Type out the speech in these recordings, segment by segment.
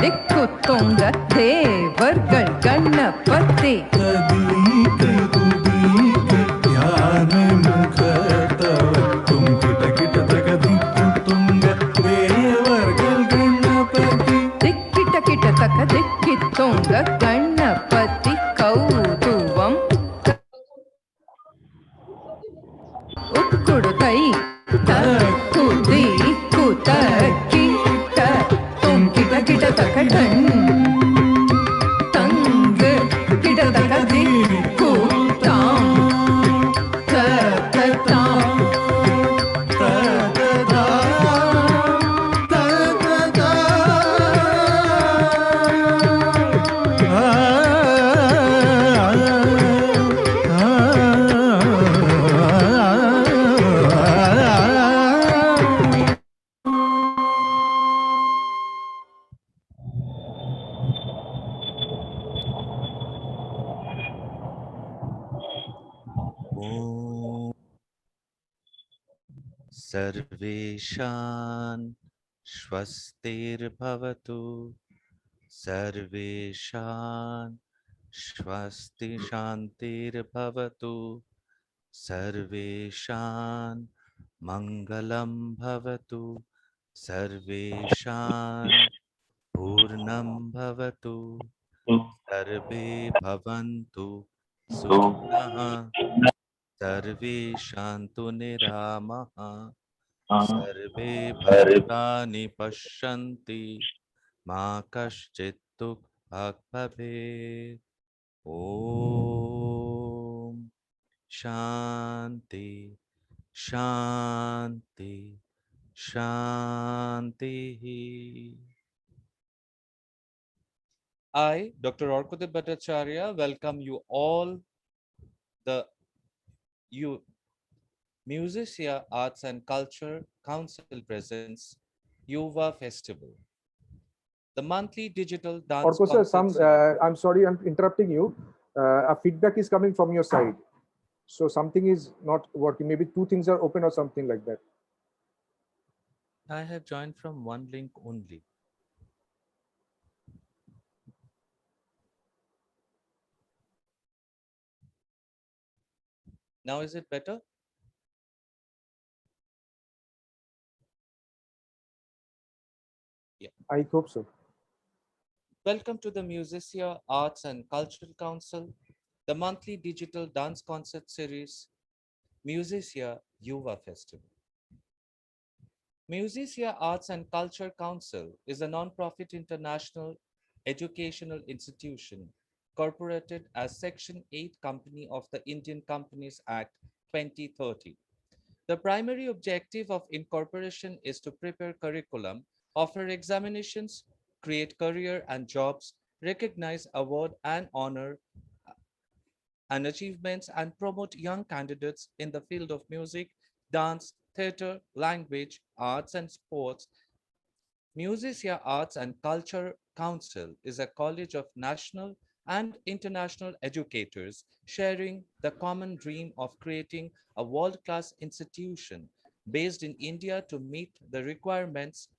ದಿಕ್ಕು ತುಂಗ ದೇವರ್ಗಳ ಗಣಪತಿ ಧ್ಯಾನ ಮುಖ ತವ ತುಂಕಿಟ ಕಿಟ ತಗ ದಿಕ್ಕು ತುಂಗ ದೇವರ್ಗಳ ಗಣಪತಿ ದಿಕ್ಕಿಟ ಕಿಟ ತಕ ದಿಕ್ಕಿ ತುಂಗ ಗಣಪತಿ ಕೌತುವಂ ಉಕ್ಕುಡು ಕೈ ತಕ್ಕು ದಿಕ್ಕು ತಕ್ಕಿಟ ತುಂಕಿಟ ಕಿಟ ತಕ ತಂಗ ಕಿಟ ತಕ ದಿಕ್ಕು ತಾಂ सर्वेषां स्वस्तिर्भवतु सर्वेषां स्वस्ति शान्तिर्भवतु सर्वेषां मङ्गलं भवतु सर्वेषां पूर्णं भवतु सर्वे भवन्तु सुखिनः सर्वे शान्तु निरामः सर्वे भद्राणि पश्यन्ति मा कश्चित् दुःखभाग् भवेत्। ॐ शान्ति शान्ति शान्तिः। I, Dr. Arkadev Bhattacharya, welcome you all. The Musicea Arts and Culture Council presents Yuva Festival, the monthly digital dance Sir, I'm sorry, I'm interrupting you. A feedback is coming from your side. So something is not working. Maybe two things are open or something like that. I have joined from one link only. Now is it better? Yeah. I hope so. Welcome to the Musicea Arts and Cultural Council, the monthly digital dance concert series, Musicea Yuva Festival. Musicea Arts and Culture Council is a non-profit international educational institution incorporated as Section 8 company of the Indian Companies Act 2030. The primary objective of incorporation is to prepare curriculum, offer examinations, create career and jobs, recognize, award and honor and achievements, and promote young candidates in the field of music, dance, theater, language, arts and sports. Musicea Arts and Culture Council is a college of national and international educators sharing the common dream of creating a world-class institution based in India to meet the requirements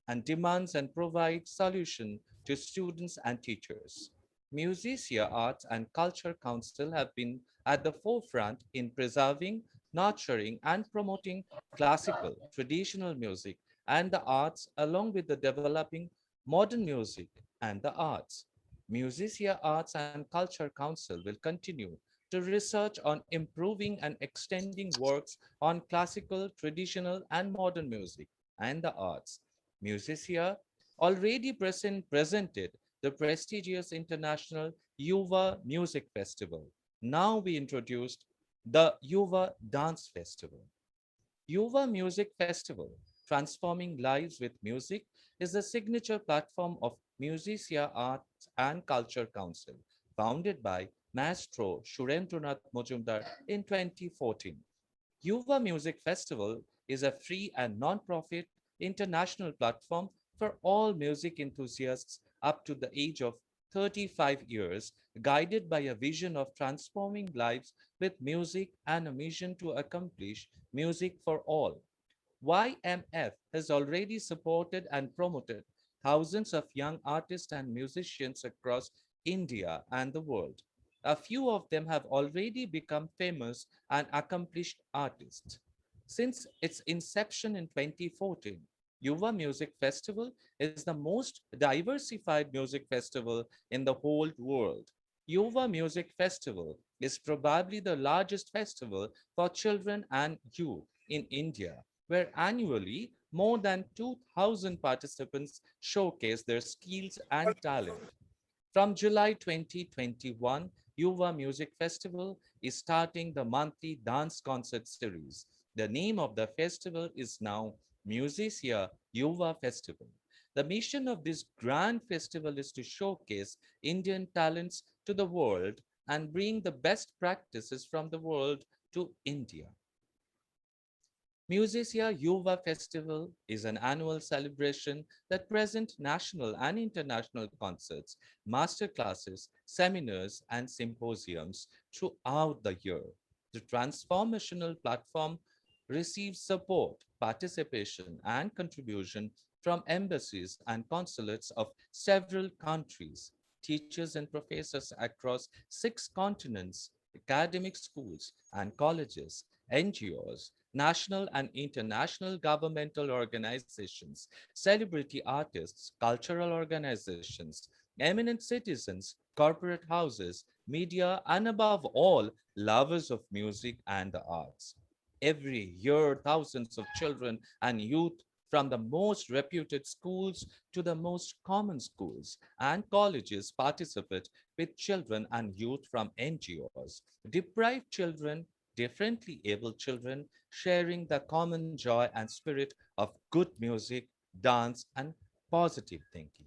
and demands and provide solution to students and teachers. Musicea Arts and Culture Council have been at the forefront in preserving, nurturing, and promoting classical, traditional music and the arts, along with the developing modern music and the arts. Musicea Arts and Culture Council will continue to research on improving and extending works on classical, traditional, and modern music and the arts. Musicea already presented the prestigious international Yuva Music Festival. Now we introduced the Yuva Dance Festival. Yuva Music Festival, Transforming Lives with Music, is the signature platform of Musicea Arts and Culture Council, founded by Maestro Surendranath Majumdar in 2014. Yuva Music Festival is a free and non-profit international platform for all music enthusiasts up to the age of 35 years, guided by a vision of transforming lives with music and a mission to accomplish music for all. YMF has already supported and promoted thousands of young artists and musicians across India and the world. A few of them have already become famous and accomplished artists. Since its inception in 2014, Yuva Music Festival is the most diversified music festival in the whole world. Yuva Music Festival is probably the largest festival for children and youth in India, where annually more than 2,000 participants showcase their skills and talent. From July 2021, Yuva Music Festival is starting the monthly dance concert series. The name of the festival is now Musicea Yuva Festival. The mission of this grand festival is to showcase Indian talents to the world and bring the best practices from the world to India. Musicea Yuva Festival is an annual celebration that presents national and international concerts, master classes, seminars, and symposiums throughout the year. The transformational platform receives support, participation, and contribution from embassies and consulates of several countries, teachers and professors across 6 continents, academic schools and colleges, NGOs, national and international governmental organizations, celebrity artists, cultural organizations, eminent citizens, corporate houses, media, and above all, lovers of music and the arts. Every year, thousands of children and youth from the most reputed schools to the most common schools and colleges participate with children and youth from NGOs, deprived children, differently able children, sharing the common joy and spirit of good music, dance, and positive thinking.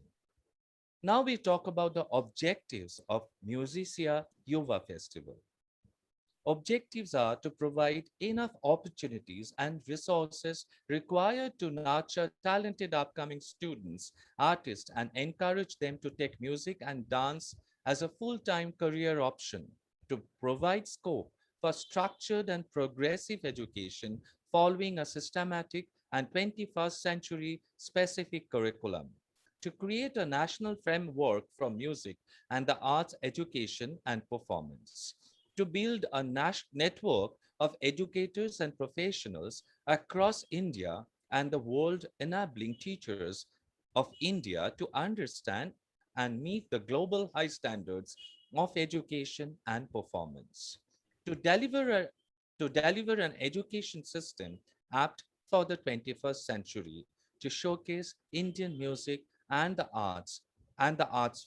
Now we talk about the objectives of Musicea Yuva Festival. Objectives are to provide enough opportunities and resources required to nurture talented upcoming students, artists, and encourage them to take music and dance as a full-time career option, to provide scope for structured and progressive education following a systematic and 21st century specific curriculum, to create a national framework for music and the arts education and performance, to build a network of educators and professionals across India and the world, enabling teachers of India to understand and meet the global high standards of education and performance, to deliver an education system apt for the 21st century, to showcase Indian music and the arts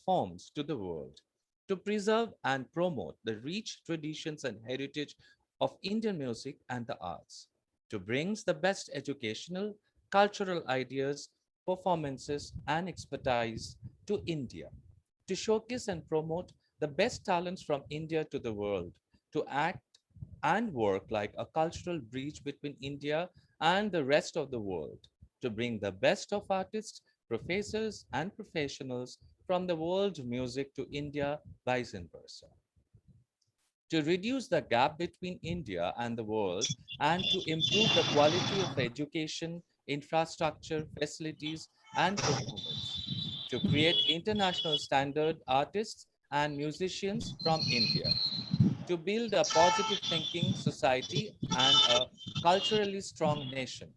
forms to the world, to preserve and promote the rich traditions and heritage of Indian music and the arts, to bring the best educational, cultural ideas, performances, and expertise to India, to showcase and promote the best talents from India to the world, to act and work like a cultural bridge between India and the rest of the world, to bring the best of artists, professors, and professionals from the world music to India, vice versa, to reduce the gap between India and the world, and to improve the quality of education, infrastructure, facilities, and performance, to create international standard artists and musicians from India, to build a positive thinking society and a culturally strong nation.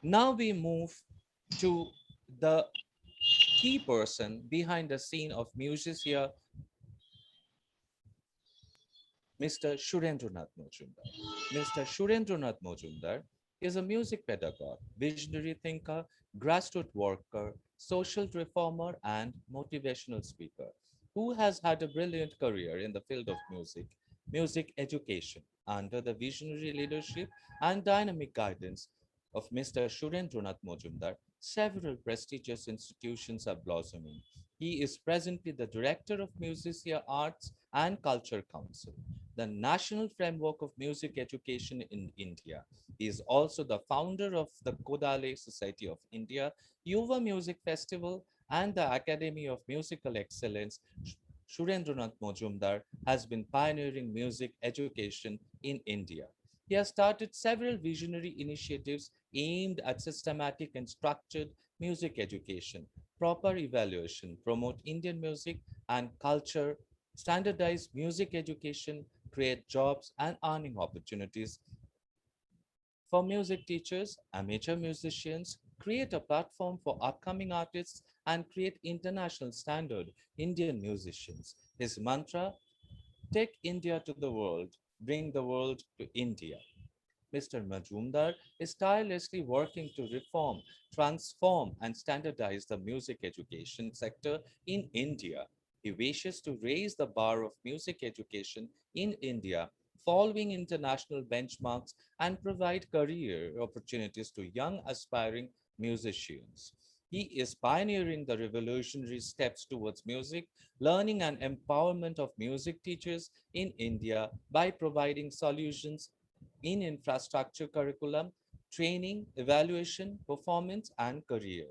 Now we move to the key person behind the scene of Musicea, Mr. Surendranath Majumdar. Mr. Surendranath Majumdar is a music pedagogue, visionary thinker, grassroots worker, social reformer, and motivational speaker who has had a brilliant career in the field of music education under the visionary leadership and dynamic guidance of Mr. Surendranath Majumdar. Several prestigious institutions are blossoming. He is presently the director of Musicea Arts and Culture Council, the national framework of music education in India. He is also the founder of the Kodale Society of India, Yuva Music Festival, and the Academy of Musical Excellence. Surendranath Majumdar has been pioneering music education in India. He has started several visionary initiatives aimed at systematic and structured music education, proper evaluation, promote Indian music and culture, standardize music education, create jobs and earning opportunities for music teachers, amateur musicians, create a platform for upcoming artists, and create international standard Indian musicians. His mantra, take India to the world, bring the world to India. Mr. Majumdar is tirelessly working to reform, transform, and standardize the music education sector in India. He wishes to raise the bar of music education in India, following international benchmarks, and provide career opportunities to young aspiring musicians. He is pioneering the revolutionary steps towards music, learning, and empowerment of music teachers in India by providing solutions in infrastructure curriculum, training, evaluation, performance, and career.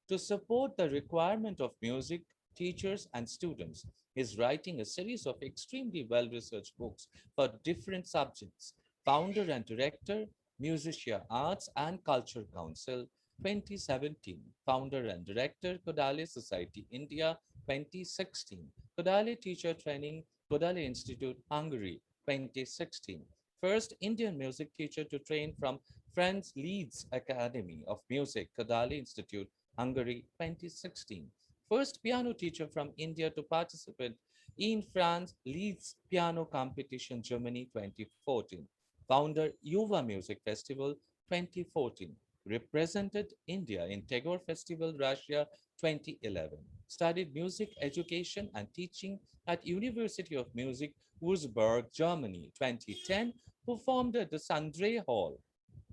To support the requirement of music teachers and students, is writing a series of extremely well-researched books for different subjects. Founder and director, Musicea Arts and Culture Council, 2017. Founder and director, Kodale Society India, 2016. Kodale Teacher Training, Kodale Institute, Hungary, 2016. First Indian music teacher to train from France Leeds Academy of Music, Kodale Institute, Hungary, 2016. First piano teacher from India to participate in France Leeds Piano Competition, Germany, 2014. Founder Yuva Music Festival, 2014. Represented India in Tagore Festival, Russia, 2011. Studied music education and teaching at University of Music, Würzburg, Germany, 2010. Performed at the Sandre Hall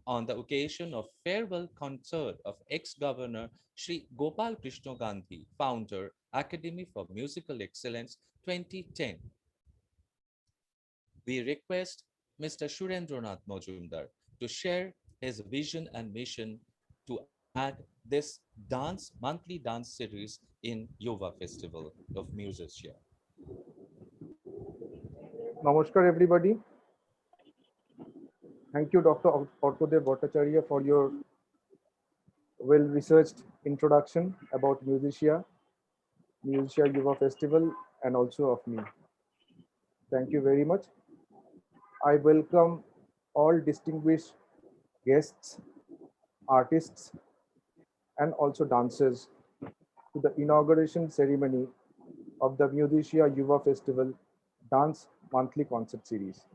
on the occasion of farewell concert of ex-governor Sri Gopal Krishna Gandhi, founder, Academy for Musical Excellence, 2010. We request Mr. Surendranath Majumdar to share his vision and mission to add this monthly dance series in Yuva Festival of Musicea. Namaskar, everybody. Thank you, Dr. Arkadev Bhattacharya, for your well-researched introduction about Musicea Yuva Festival, and also of me. Thank you very much. I welcome all distinguished guests, artists, and also dancers to the inauguration ceremony of the Musicea Yuva Festival Dance Monthly Concert Series.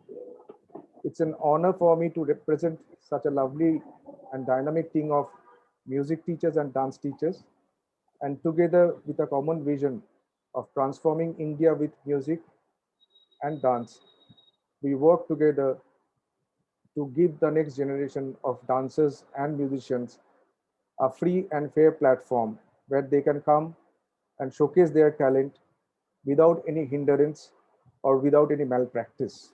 It's an honor for me to represent such a lovely and dynamic team of music teachers and dance teachers, and together with a common vision of transforming India with music and dance, we work together to give the next generation of dancers and musicians a free and fair platform where they can come and showcase their talent without any hindrance or without any malpractice.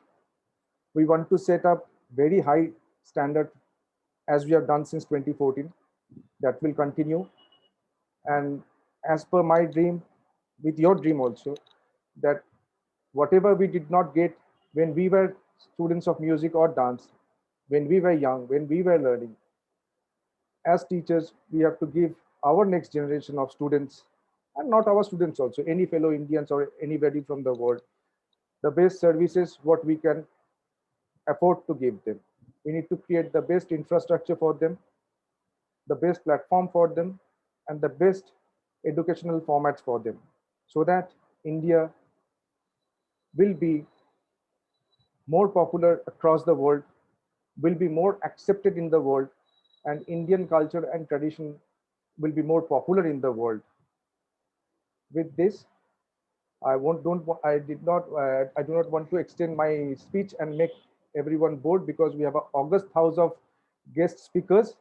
We want to set up very high standard as we have done since 2014. That will continue. And as per my dream, with your dream also, that whatever we did not get when we were students of music or dance, when we were young, when we were learning, as teachers, we have to give our next generation of students, and not our students also, any fellow Indians or anybody from the world, the best services what we can afford to give them. We need to create the best infrastructure for them, the best platform for them, and the best educational formats for them, so that India will be more popular across the world, will be more accepted in the world, and Indian culture and tradition will be more popular in the world. With this, I do not want to extend my speech and make everyone bored, because we have an august house of guest speakers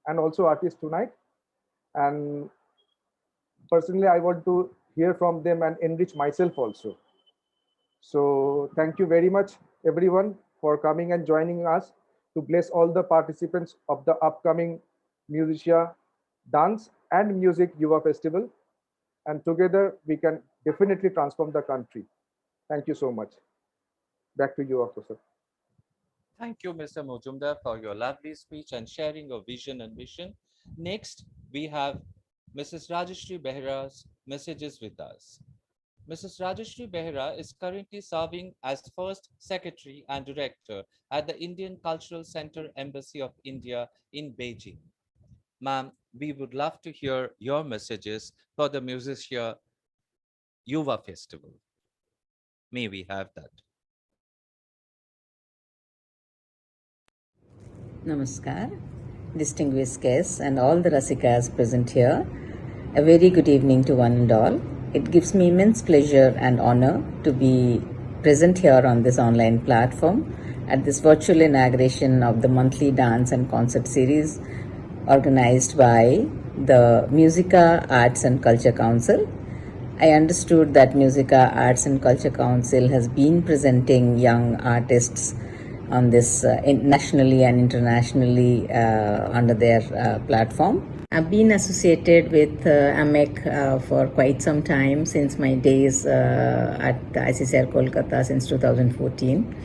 and also artists tonight. And personally, I want to hear from them and enrich myself also. So thank you very much, everyone, for coming and joining us to bless all the participants of the upcoming Musicea Dance and Music Yuva Festival. And together we can definitely transform the country. Thank you so much. Back to you, Professor. Thank you, Mr. Majumdar, for your lovely speech and sharing your vision and mission. Next, we have Mrs. Rajashree Behera's messages with us. Mrs. Rajashree Behera is currently serving as First Secretary and Director at the Indian Cultural Center Embassy of India in Beijing. Ma'am, we would love to hear your messages for the Musicea Yuva Festival. May we have that? Namaskar, distinguished guests and all the Rasikas present here. A very good evening to one and all. It gives me immense pleasure and honor to be present here on this online platform at this virtual inauguration of the monthly dance and concert series organized by the Musicea Arts and Culture Council. I understood that Musicea Arts and Culture Council has been presenting young artists on this nationally and internationally under their platform. I've been associated with AMEC for quite some time, since my days at ICCR Kolkata since 2014.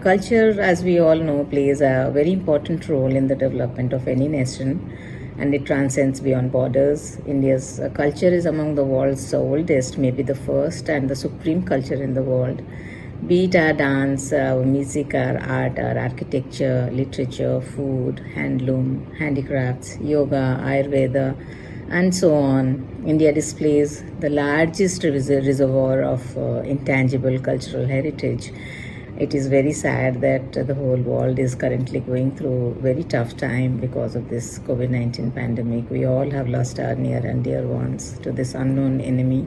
Culture, as we all know, plays a very important role in the development of any nation, and it transcends beyond borders. India's culture is among the world's oldest, maybe the first and the supreme culture in the world. Be it our dance, our music, our art, our architecture, literature, food, handloom, handicrafts, yoga, Ayurveda, and so on, India displays the largest reservoir of intangible cultural heritage. It is very sad that the whole world is currently going through a very tough time because of this COVID-19 pandemic. We all have lost our near and dear ones to this unknown enemy.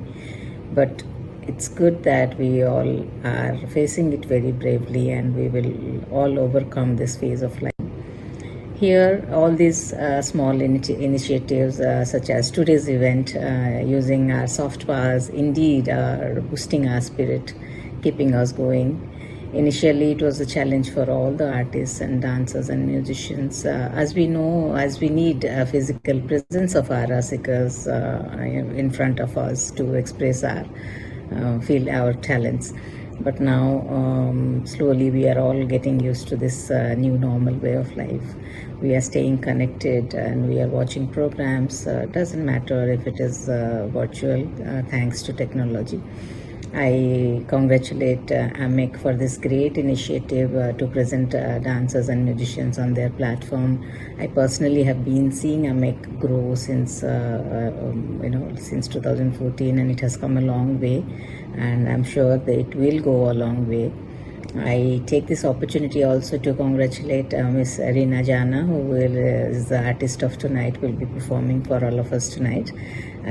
But it's good that we all are facing it very bravely, and we will all overcome this phase of life. Here, all these small initiatives, such as today's event, using our soft powers, indeed are boosting our spirit, keeping us going. Initially, it was a challenge for all the artists and dancers and musicians. As we know, as we need a physical presence of our Rasikas in front of us to express our feel our talents. But now, slowly, we are all getting used to this new normal way of life. We are staying connected and we are watching programs. Doesn't matter if it is virtual, thanks to technology. I congratulate AMEC for this great initiative to present dancers and musicians on their platform. I personally have been seeing AMEC grow since since 2014, and it has come a long way, and I'm sure that it will go a long way. I take this opportunity also to congratulate Miss Rina Jana, who is the artist of tonight, will be performing for all of us tonight.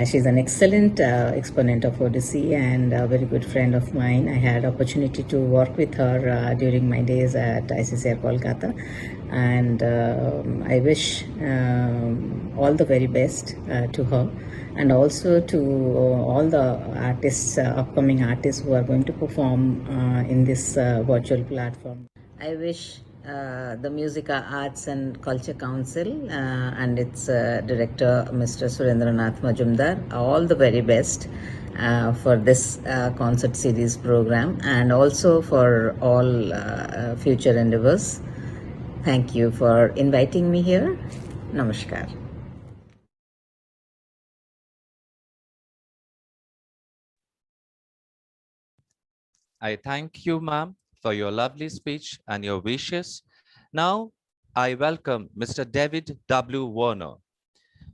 She's an excellent exponent of Odissi and a very good friend of mine. I had opportunity to work with her during my days at ICCR Kolkata, and I wish all the very best to her, and also to all the artists, upcoming artists who are going to perform in this virtual platform. I wish the Musicea Arts and Culture Council and its director, Mr. Surendranath Majumdar, all the very best for this concert series program, and also for all future endeavors. Thank you for inviting me here. Namaskar. I thank you, ma'am, for your lovely speech and your wishes. Now, I welcome Mr. David W. Warner.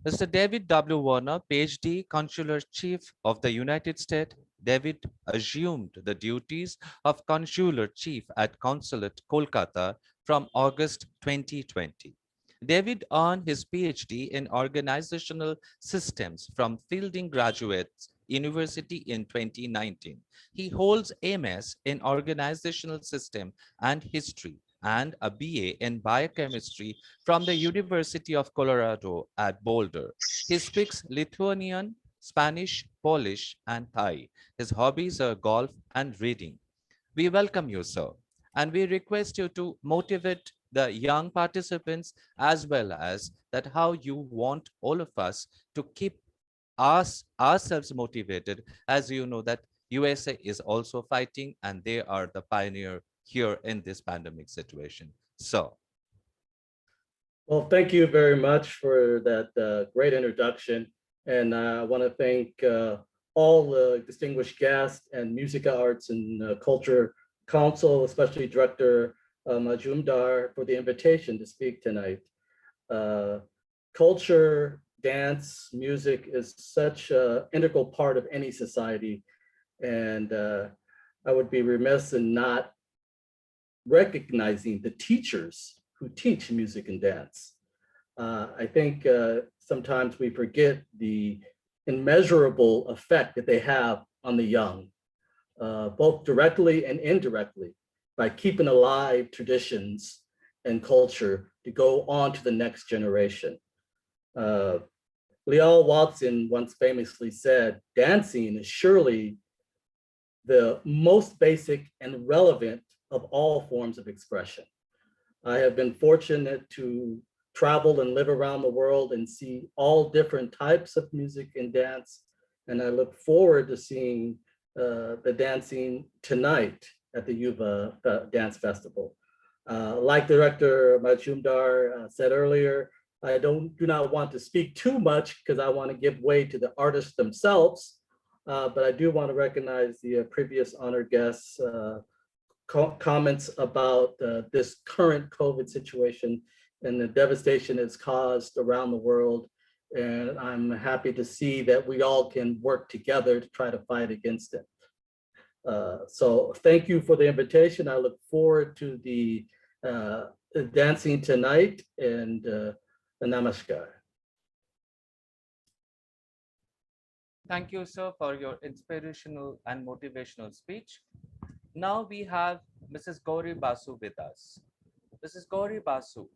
Mr. David W. Warner, PhD, Consular Chief of the United States. David assumed the duties of Consular Chief at Consulate, Kolkata from August 2020. David earned his PhD in Organizational Systems from Fielding Graduate University in 2019. He holds MS in Organizational System and History and a BA in Biochemistry from the University of Colorado at Boulder. He speaks Lithuanian, Spanish, Polish, and Thai. His hobbies are golf and reading. We welcome you, sir, and we request you to motivate the young participants, as well as that how you want all of us to keep ourselves motivated, as you know that USA is also fighting and they are the pioneer here in this pandemic situation. So, Well, thank you very much for that great introduction. And I want to thank all the distinguished guests and Musicea Arts and Culture Council, especially Director Majumdar, for the invitation to speak tonight. Culture, dance, music is such an integral part of any society. And I would be remiss in not recognizing the teachers who teach music and dance. I think sometimes we forget the immeasurable effect that they have on the young, both directly and indirectly, by keeping alive traditions and culture to go on to the next generation. Liao Watson once famously said, dancing is surely the most basic and relevant of all forms of expression. I have been fortunate to travel and live around the world and see all different types of music and dance. And I look forward to seeing the dancing tonight at the Yuva Dance Festival. Like Director Majumdar said earlier, I do not want to speak too much because I want to give way to the artists themselves. But I do want to recognize the previous honored guests' comments about this current COVID situation and the devastation it's caused around the world. And I'm happy to see that we all can work together to try to fight against it. So thank you for the invitation. I look forward to the dancing tonight, and namaskar. thank you, sir, for your inspirational and motivational speech. Now we have Mrs. Gouri Basu with us. Mrs. Gouri Basu,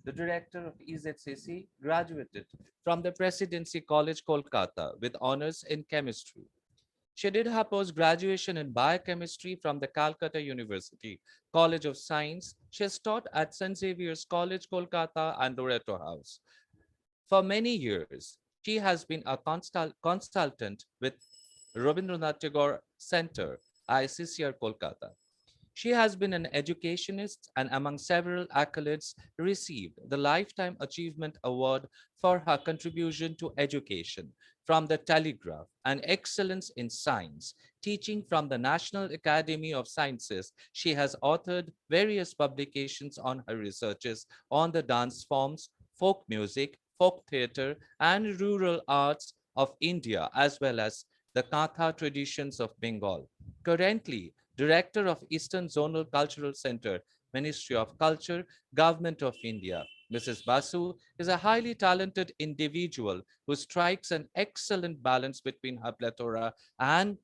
the director of EZCC, graduated from the Presidency College, Kolkata, with honors in chemistry. She did her post-graduation in biochemistry from the Calcutta University College of Science. She has taught at St. Xavier's College, Kolkata, and Loreto House. For many years, she has been a consultant with Rabindranath Tagore Center, ICCR, Kolkata. She has been an educationist and among several accolades received the Lifetime Achievement Award for her contribution to education from the Telegraph and excellence in science. Teaching from the National Academy of Sciences, she has authored various publications on her researches on the dance forms, folk music, folk theatre, and rural arts of India, as well as the Katha traditions of Bengal. Currently, Director of Eastern Zonal Cultural Center, Ministry of Culture, Government of India. Mrs. Basu is a highly talented individual who strikes an excellent balance between her plethora and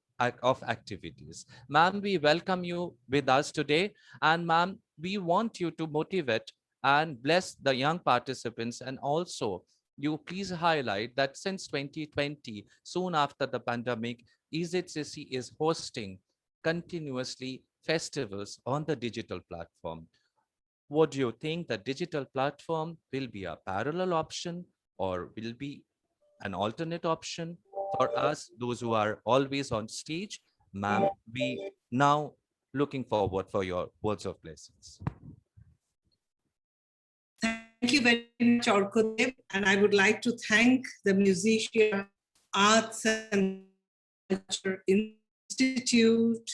of activities. Ma'am, we welcome you with us today. And ma'am, we want you to motivate and bless the young participants, and also you please highlight that since 2020, soon after the pandemic, EZCC is hosting continuously festivals on the digital platform. What do you think, the digital platform will be a parallel option or will be an alternate option for us, those who are always on stage? Ma'am, we now looking forward for your words of blessings. Thank you very much, Arkadev, and I would like to thank the Musicea Arts and Culture Institute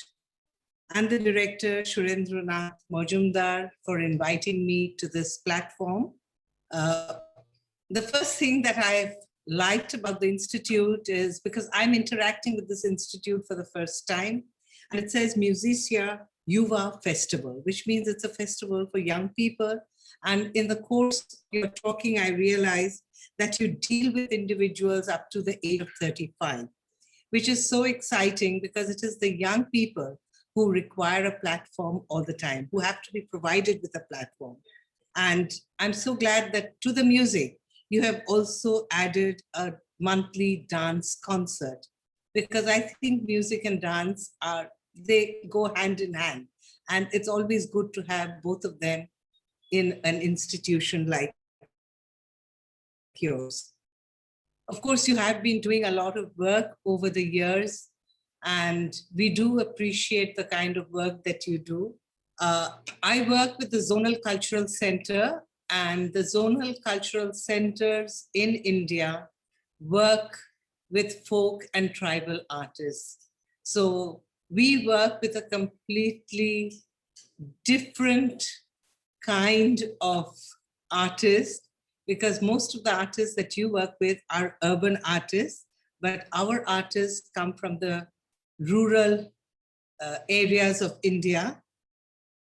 and the director, Surendranath Majumdar, for inviting me to this platform. The first thing that I've liked about the Institute is because I'm interacting with this Institute for the first time, and it says Musicea Yuva Festival, which means it's a festival for young people. And in the course you're talking, I realized that you deal with individuals up to the age of 35, which is so exciting because it is the young people who require a platform all the time, who have to be provided with a platform. And I'm so glad that to the music, you have also added a monthly dance concert, because I think music and dance they go hand in hand. And it's always good to have both of them in an institution like yours. Of course, you have been doing a lot of work over the years, and we do appreciate the kind of work that you do. I work with the Zonal Cultural Center, and the Zonal Cultural Centers in India work with folk and tribal artists. So we work with a completely different kind of artist, because most of the artists that you work with are urban artists, but our artists come from the rural areas of India.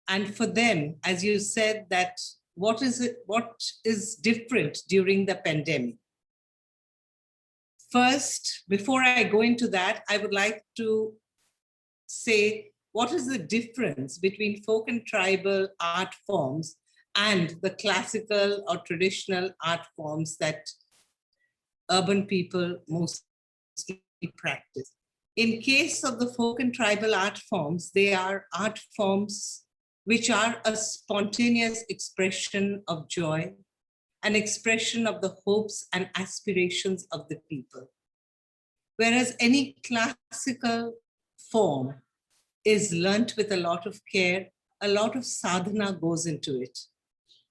And for them, as you said, that what is different during the pandemic? First, before I go into that, I would like to say, what is the difference between folk and tribal art forms and the classical or traditional art forms that urban people mostly practice? In case of the folk and tribal art forms, they are art forms which are a spontaneous expression of joy, an expression of the hopes and aspirations of the people. Whereas any classical form is learnt with a lot of care, a lot of sadhana goes into it.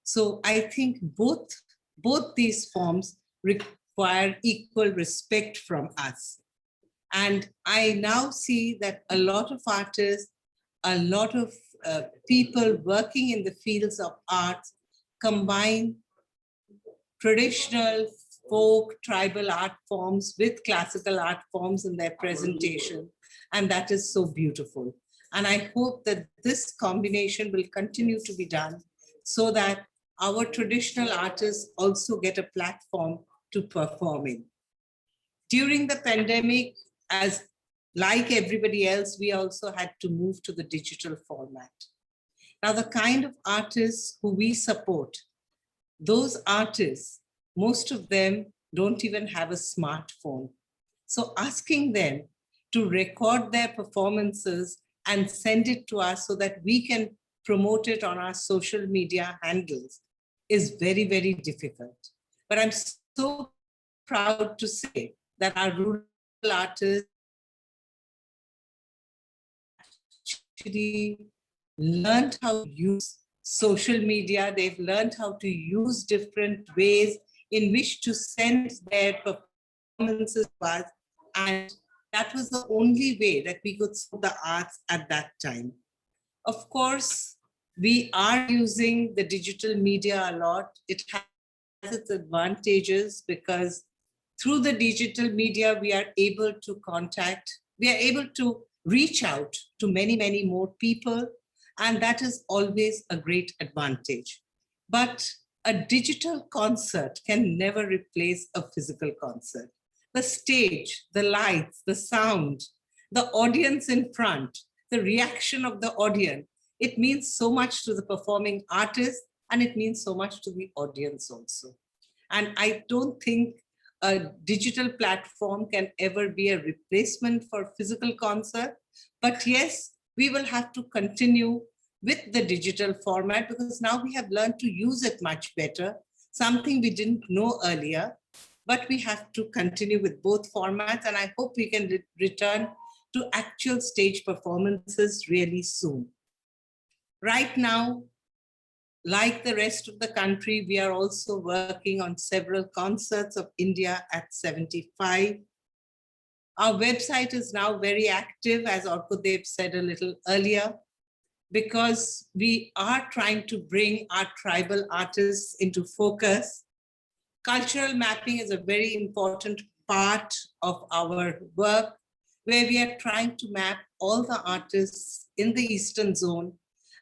So I think both these forms require equal respect from us. And I now see that a lot of artists, a lot of people working in the fields of art combine traditional folk tribal art forms with classical art forms in their presentation. And that is so beautiful. And I hope that this combination will continue to be done so that our traditional artists also get a platform to perform in. During the pandemic, as like everybody else, we also had to move to the digital format. Now, the kind of artists who we support, those artists, most of them don't even have a smartphone. So asking them to record their performances and send it to us so that we can promote it on our social media handles is very, very difficult. But I'm so proud to say that our rural artists actually learned how to use social media. They've learned how to use different ways in which to send their performances to us. And that was the only way that we could support the arts at that time. Of course, we are using the digital media a lot. It has its advantages because through the digital media, we are able to reach out to many, many more people. And that is always a great advantage. But a digital concert can never replace a physical concert. The stage, the lights, the sound, the audience in front, the reaction of the audience, it means so much to the performing artist, and it means so much to the audience also. And I don't think a digital platform can ever be a replacement for physical concert. But yes, we will have to continue with the digital format because now we have learned to use it much better, something we didn't know earlier. But we have to continue with both formats, and I hope we can return to actual stage performances really soon. Right now, like the rest of the country, we are also working on several concerts of India at 75. Our website is now very active, as Arkadev said a little earlier, because we are trying to bring our tribal artists into focus. Cultural mapping is a very important part of our work, where we are trying to map all the artists in the Eastern Zone,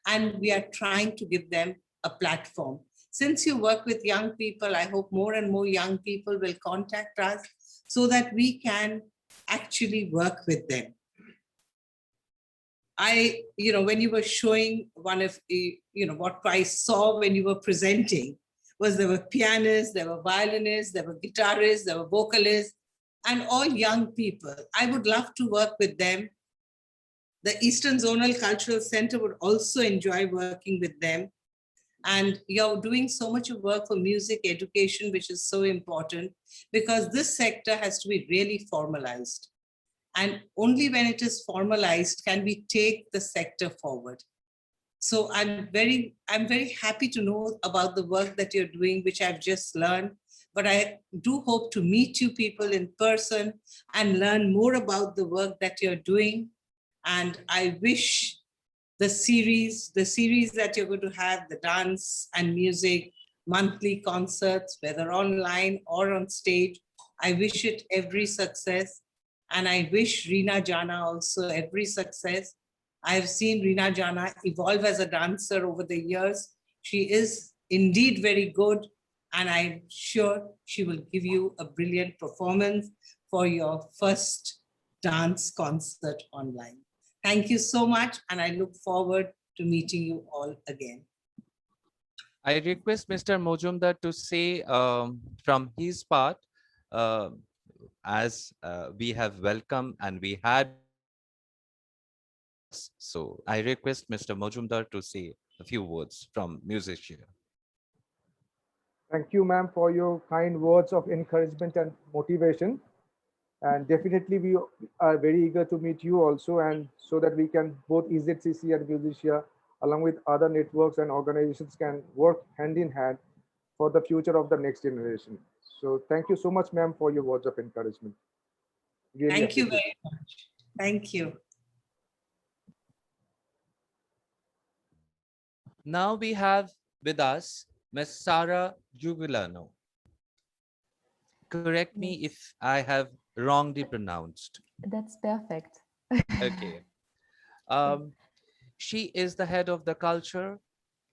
and we are trying to give them a platform. Since you work with young people, I hope more and more young people will contact us so that we can actually work with them. When you were showing one of the, what I saw when you were presenting was there were pianists, there were violinists, there were guitarists, there were vocalists, and all young people. I would love to work with them. The Eastern Zonal Cultural Center would also enjoy working with them. And you're doing so much of work for music education, which is so important because this sector has to be really formalized. And only when it is formalized can we take the sector forward. So I'm very happy to know about the work that you're doing, which I've just learned. But I do hope to meet you people in person and learn more about the work that you're doing. And I wish the series that you're going to have, the dance and music, monthly concerts, whether online or on stage, I wish it every success. And I wish Rina Jana also every success. I've seen Rina Jana evolve as a dancer over the years. She is indeed very good, and I'm sure she will give you a brilliant performance for your first dance concert online. Thank you so much, and I look forward to meeting you all again. I request Mr. Majumdar to say from his part, uh, as we have welcomed and we had. So I request Mr. Majumdar to say a few words from Musicea. Thank you, ma'am, for your kind words of encouragement and motivation. And definitely we are very eager to meet you also, and so that we can both EZCC and Musicea along with other networks and organizations can work hand in hand for the future of the next generation. So thank you so much, ma'am, for your words of encouragement. Really Thank you appreciate very much. Thank you. Now we have with us Ms. Sara Giugliano. Correct me if I have wrongly pronounced. That's perfect. Okay. She is the head of the culture,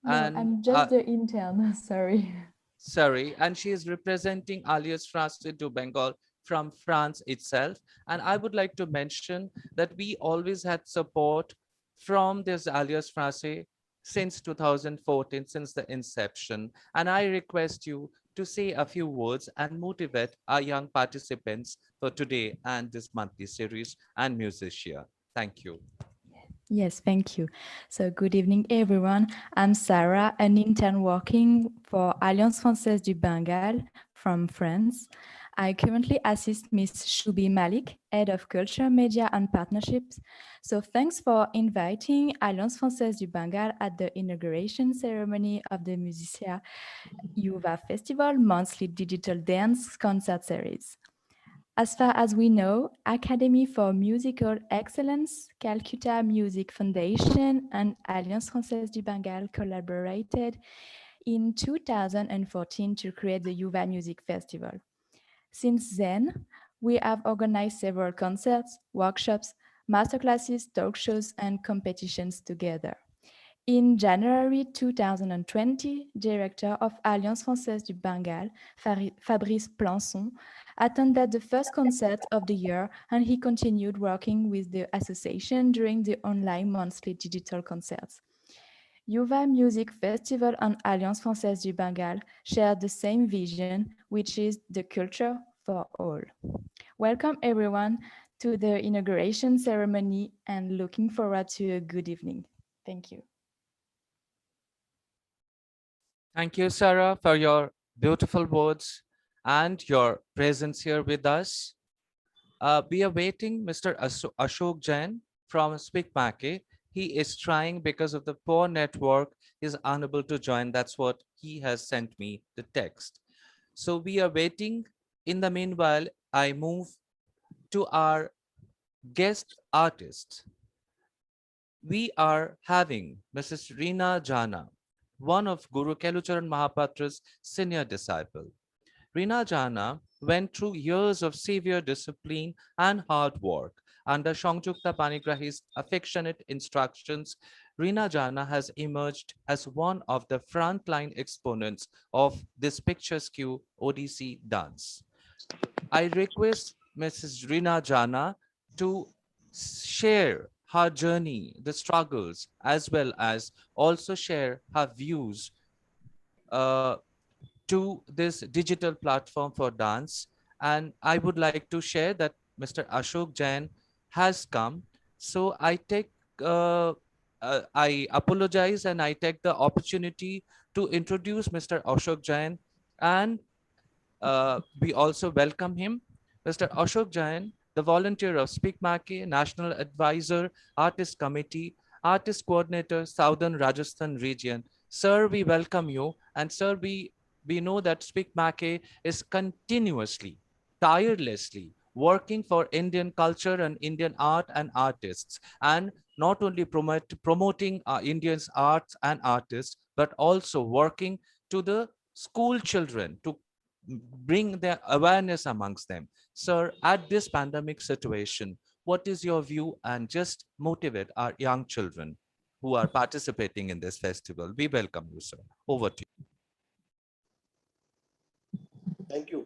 No, and I'm just the intern, sorry. sorry, and she is representing Alliance Française du Bengal from France itself. And I would like to mention that we always had support from this Alliance Française since 2014, since the inception. And I request you to say a few words and motivate our young participants for today and this monthly series and Musicea. Thank you. Yes, thank you. So good evening, everyone. I'm Sara, an intern working for Alliance Française du Bengal from France. I currently assist Ms. Shubi Malik, Head of Culture, Media and Partnerships. So thanks for inviting Alliance Française du Bengal at the inauguration ceremony of the Musicea Yuva Festival monthly digital dance concert series. As far as we know, Academy for Musical Excellence, Calcutta Music Foundation, and Alliance Française du Bengal collaborated in 2014 to create the Yuva Music Festival. Since then, we have organized several concerts, workshops, masterclasses, talk shows, and competitions together. In January 2020, director of Alliance Française du Bengal, Fabrice Plançon, attended the first concert of the year, and he continued working with the association during the online monthly digital concerts. Yuva Music Festival and Alliance Française du Bengal share the same vision, which is the culture for all. Welcome everyone to the inauguration ceremony and looking forward to a good evening. Thank you. Thank you, Sarah, for your beautiful words and your presence here with us. We are waiting Mr. Ashok Jain from SPIC MACAY. He is trying because of the poor network. He's unable to join. That's what he has sent me the text. So we are waiting. In the meanwhile, I move to our guest artist. We are having Mrs. Rina Jana, one of Guru Kelucharan Mahapatra's senior disciple. Rina Jana went through years of severe discipline and hard work. Under Shangjukta Panigrahi's affectionate instructions, Rina Jana has emerged as one of the frontline exponents of this picturesque Odissi dance. I request Mrs. Rina Jana to share her journey, the struggles, as well as also share her views to this digital platform for dance. And I would like to share that Mr. Ashok Jain has come. So I apologize and I take the opportunity to introduce Mr. Ashok Jain, and we also welcome him. Mr. Ashok Jain, the volunteer of SPIC MACAY, National Advisor, Artist Committee, Artist Coordinator, Southern Rajasthan Region. Sir, we welcome you. And sir, we know that SPIC MACAY is continuously, tirelessly working for Indian culture and Indian art and artists, and not only promoting Indians arts and artists, but also working to the school children to bring their awareness amongst them. Sir, at this pandemic situation, what is your view, and just motivate our young children who are participating in this festival? We welcome you, sir. Over to you. Thank you.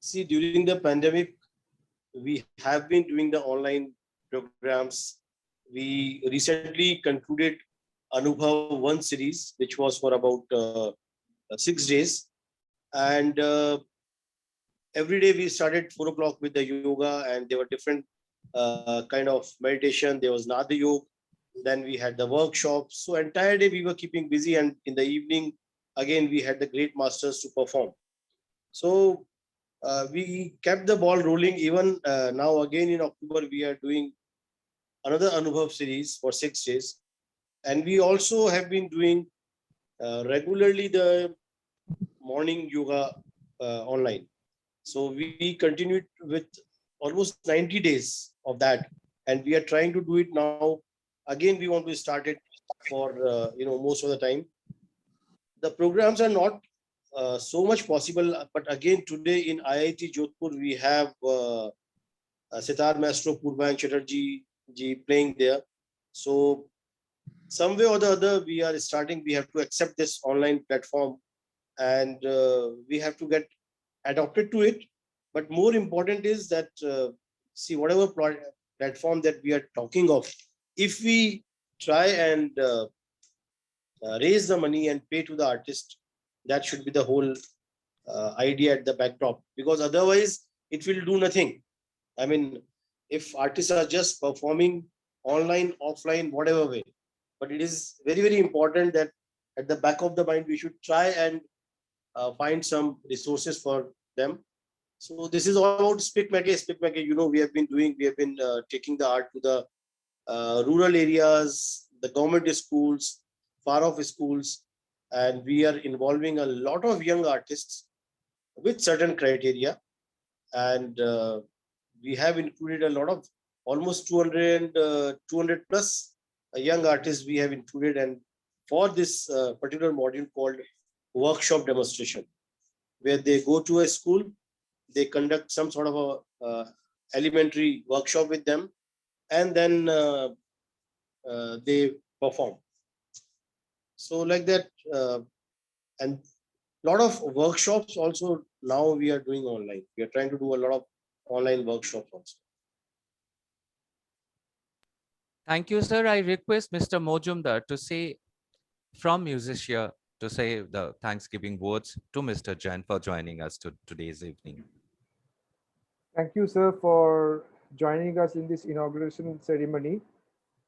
See, during the pandemic, we have been doing the online programs. We recently concluded Anubhav 1 series, which was for about 6 days. And every day we started 4 o'clock with the yoga, and there were different kind of meditation. There was Nada Yoga. Then we had the workshops. So entire day we were keeping busy, and in the evening, again, we had the great masters to perform. So we kept the ball rolling. Even now, again in October, we are doing another Anubhav series for 6 days. And we also have been doing regularly the morning yoga online. So we continued with almost 90 days of that. And we are trying to do it now. Again, we want to start it for, most of the time. The programs are not so much possible, but again, today in IIT Jodhpur, we have Sitar Maestro Purban Chatterjee ji playing there. So some way or the other, we are starting, we have to accept this online platform, and we have to get adopted to it. But more important is that, see, whatever platform that we are talking of, if we try and raise the money and pay to the artist, that should be the whole idea at the backdrop, because otherwise it will do nothing. I mean, if artists are just performing online, offline, whatever way, but it is very, very important that at the back of the mind, we should try and find some resources for them. So this is all about SPIC MACAY. SPIC MACAY, we have been taking the art to the rural areas, the government schools, far off schools, and we are involving a lot of young artists with certain criteria. And we have included a lot of almost 200 plus young artists we have included, and for this particular module called workshop demonstration, where they go to a school, they conduct some sort of a elementary workshop with them, and then they perform. So like that, and a lot of workshops also now we are doing online. We are trying to do a lot of online workshops also. Thank you, sir. I request Mr. Majumdar to say from Musicea to say the Thanksgiving words to Mr. Jain for joining us today's evening. Thank you, sir, for joining us in this inauguration ceremony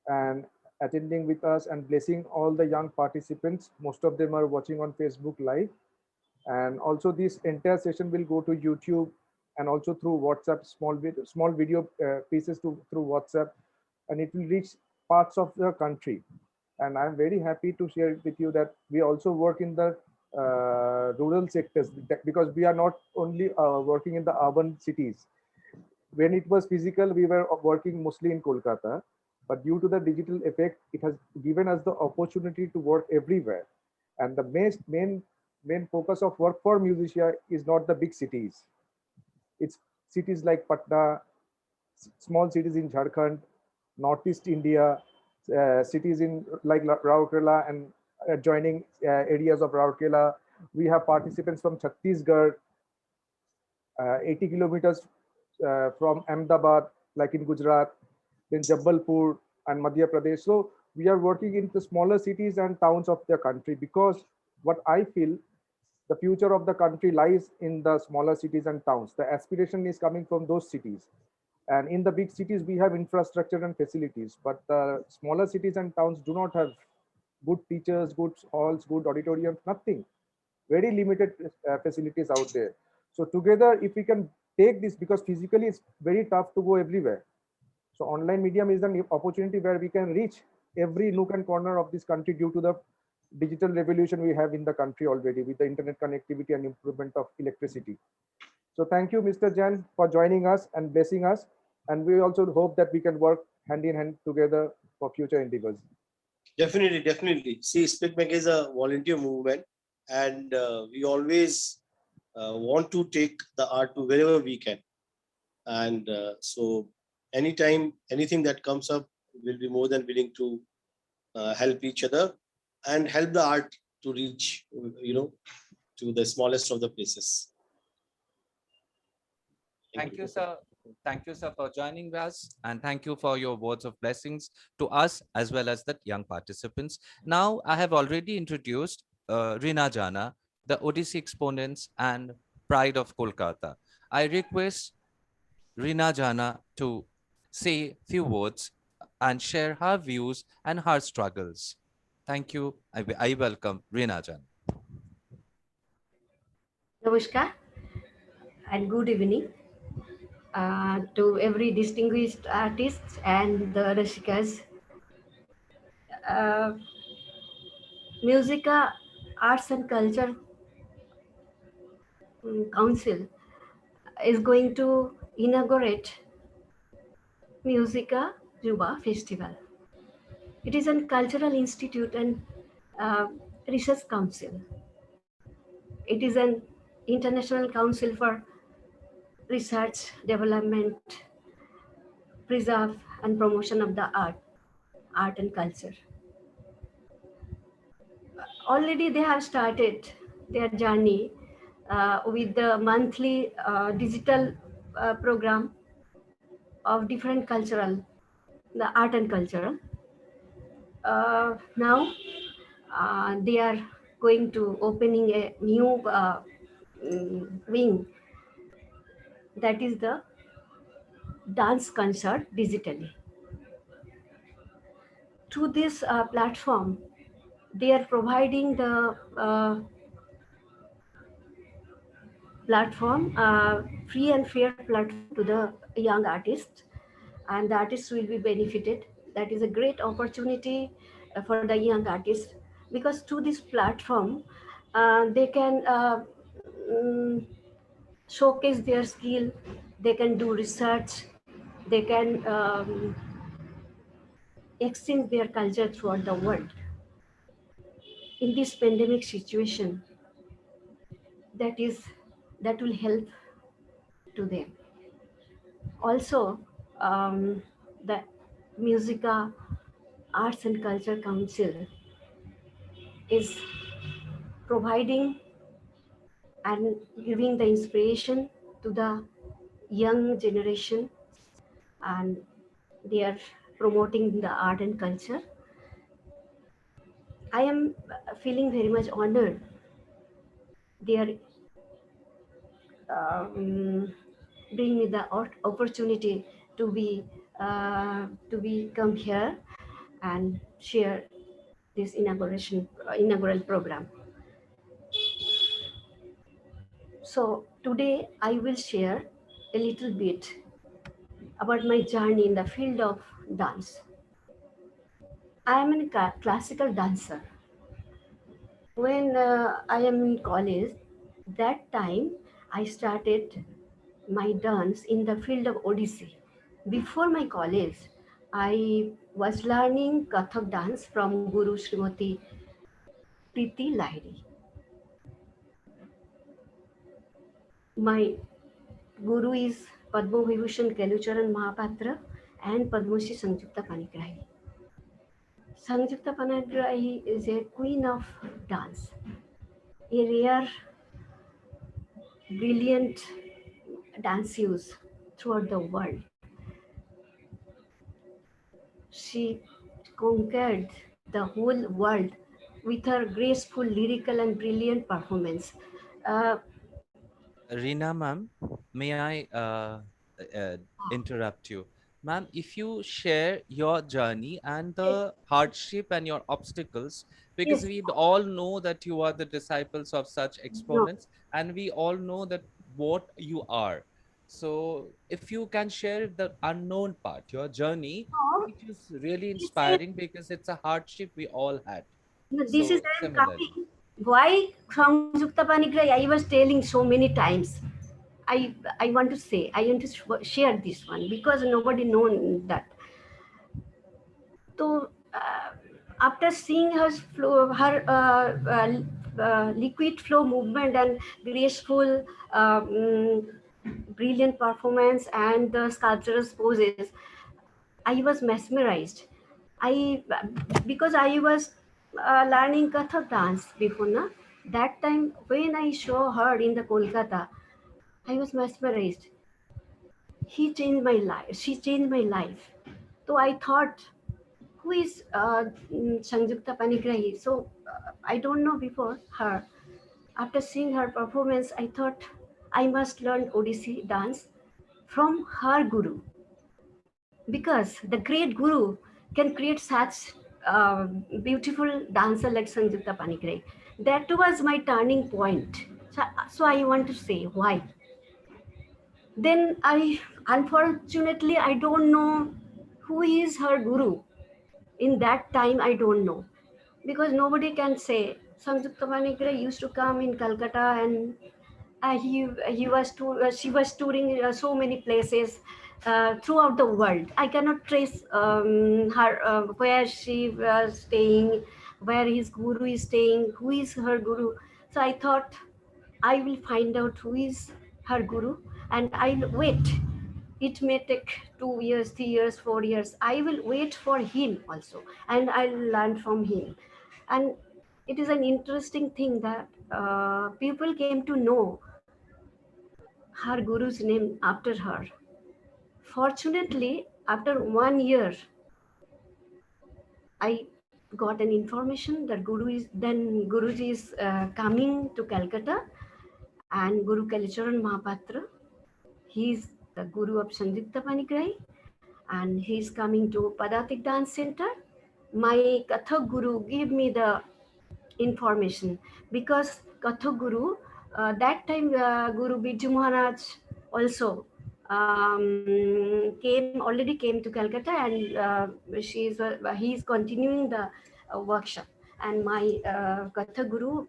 and attending with us and blessing all the young participants. Most of them are watching on Facebook Live. And also this entire session will go to YouTube and also through WhatsApp, small video pieces through WhatsApp, and it will reach parts of the country. And I'm very happy to share with you that we also work in the rural sectors, because we are not only working in the urban cities. When it was physical, we were working mostly in Kolkata, but due to the digital effect, it has given us the opportunity to work everywhere. And the main focus of work for Musicea is not the big cities. It's cities like Patna, small cities in Jharkhand, Northeast India, cities in like Rourkela and adjoining areas of Rourkela. We have participants from Chhattisgarh, 80 kilometers from Ahmedabad, like in Gujarat, then Jabalpur and Madhya Pradesh. So we are working in the smaller cities and towns of the country, because what I feel, the future of the country lies in the smaller cities and towns. The aspiration is coming from those cities. And in the big cities, we have infrastructure and facilities, but the smaller cities and towns do not have good teachers, good halls, good auditoriums, nothing. Very limited facilities out there. So together, if we can take this, because physically it's very tough to go everywhere. So online medium is an opportunity where we can reach every nook and corner of this country due to the digital revolution we have in the country already with the internet connectivity and improvement of electricity. So thank you, Mr. Jain, for joining us and blessing us. And we also hope that we can work hand in hand together for future endeavors. Definitely, definitely. See, SPIC MACAY is a volunteer movement, and we always want to take the art to wherever we can. And so, anytime, anything that comes up, we'll be more than willing to help each other and help the art to reach, to the smallest of the places. Thank you, sir. Thank you, sir, for joining us. And thank you for your words of blessings to us as well as the young participants. Now, I have already introduced Rina Jana, the Odissi exponents and pride of Kolkata. I request Rina Jana to say few words and share her views and her struggles. Thank you. I welcome Rina Jana. Namaskar and good evening to every distinguished artists and the Rashikas. Uh, Musica Arts and Culture Council is going to inaugurate Musicea Yuva Festival. It is a cultural institute and uh, research council. It is an international council for research, development, preserve and promotion of the art and culture. Already they have started their journey with the monthly digital program of different cultural, the art and cultural. Now they are going to opening a new wing, that is the dance concert digitally. Through this platform, they are providing the platform, free and fair platform to the young artists, and the artists will be benefited. That is a great opportunity for the young artists, because through this platform, they can mm, showcase their skill, they can do research, they can exchange their culture throughout the world. In this pandemic situation, that will help to them. Also, the Musica Arts and Culture Council is providing and giving the inspiration to the young generation, and they are promoting the art and culture. I am feeling very much honored. They are bring me the opportunity to be come here and share this inaugural program. So today I will share a little bit about my journey in the field of dance. I am a classical dancer. When I am in college, that time I started my dance in the field of Odissi. Before my college, I was learning Kathak dance from Guru Srimati Priti Lahiri. My guru is Padma Vibhushan Kelucharan Mahapatra and Padmashri Sangyukta Panigrahi. Sangyukta Panigrahi is a queen of dance, a rare, brilliant danseuse throughout the world. She conquered the whole world with her graceful, lyrical, and brilliant performance. Uh, Rina ma'am, may I uh, interrupt you? Ma'am, if you share your journey and yes, the hardship and your obstacles, because yes, we all know that you are the disciples of such no, exponents, and we all know that what you are. So if you can share the unknown part, your journey, So which is really this is inspiring because it's a hardship we all had. this is So I am similarly. coming. Why Sanjukta Panikrai? I was telling so many times. I want to say, I want to share this one because nobody known that. So after seeing her liquid flow movement and graceful, brilliant performance and the sculptural poses, I was mesmerized. I because I was learning Kathak dance before, na. That time when I saw her in the Kolkata, I was mesmerized. He changed my life. She changed my life. So I thought, who is Sanjukta Panigrahi? So I don't know before her. After seeing her performance, I thought I must learn Odissi dance from her guru, because the great guru can create such beautiful dancer like Sanjukta Panigrahi. That was my turning point. So I want to say why. Then I, unfortunately, I don't know who is her guru. In that time, I don't know, because nobody can say. Sanjukta Manikre used to come in Calcutta, and he was she was touring so many places throughout the world. I cannot trace her where she was staying, where his guru is staying, who is her guru. So I thought I will find out who is her guru, and I'll wait. It may take 2 years, 3 years, 4 years. I will wait for him also, and I'll learn from him. And it is an interesting thing that people came to know her guru's name after her. Fortunately, after 1 year, I got an information that Guruji is coming to Calcutta, and Guru Kalicharan Mahapatra, he is the guru of Sanjukta Panikrai, and he is coming to Padatik Dance Center. My Kathak Guru gave me the information, because Kathak Guru, that time Guru Biju Maharaj also already came to Calcutta, and he is continuing the workshop. And my Kathak Guru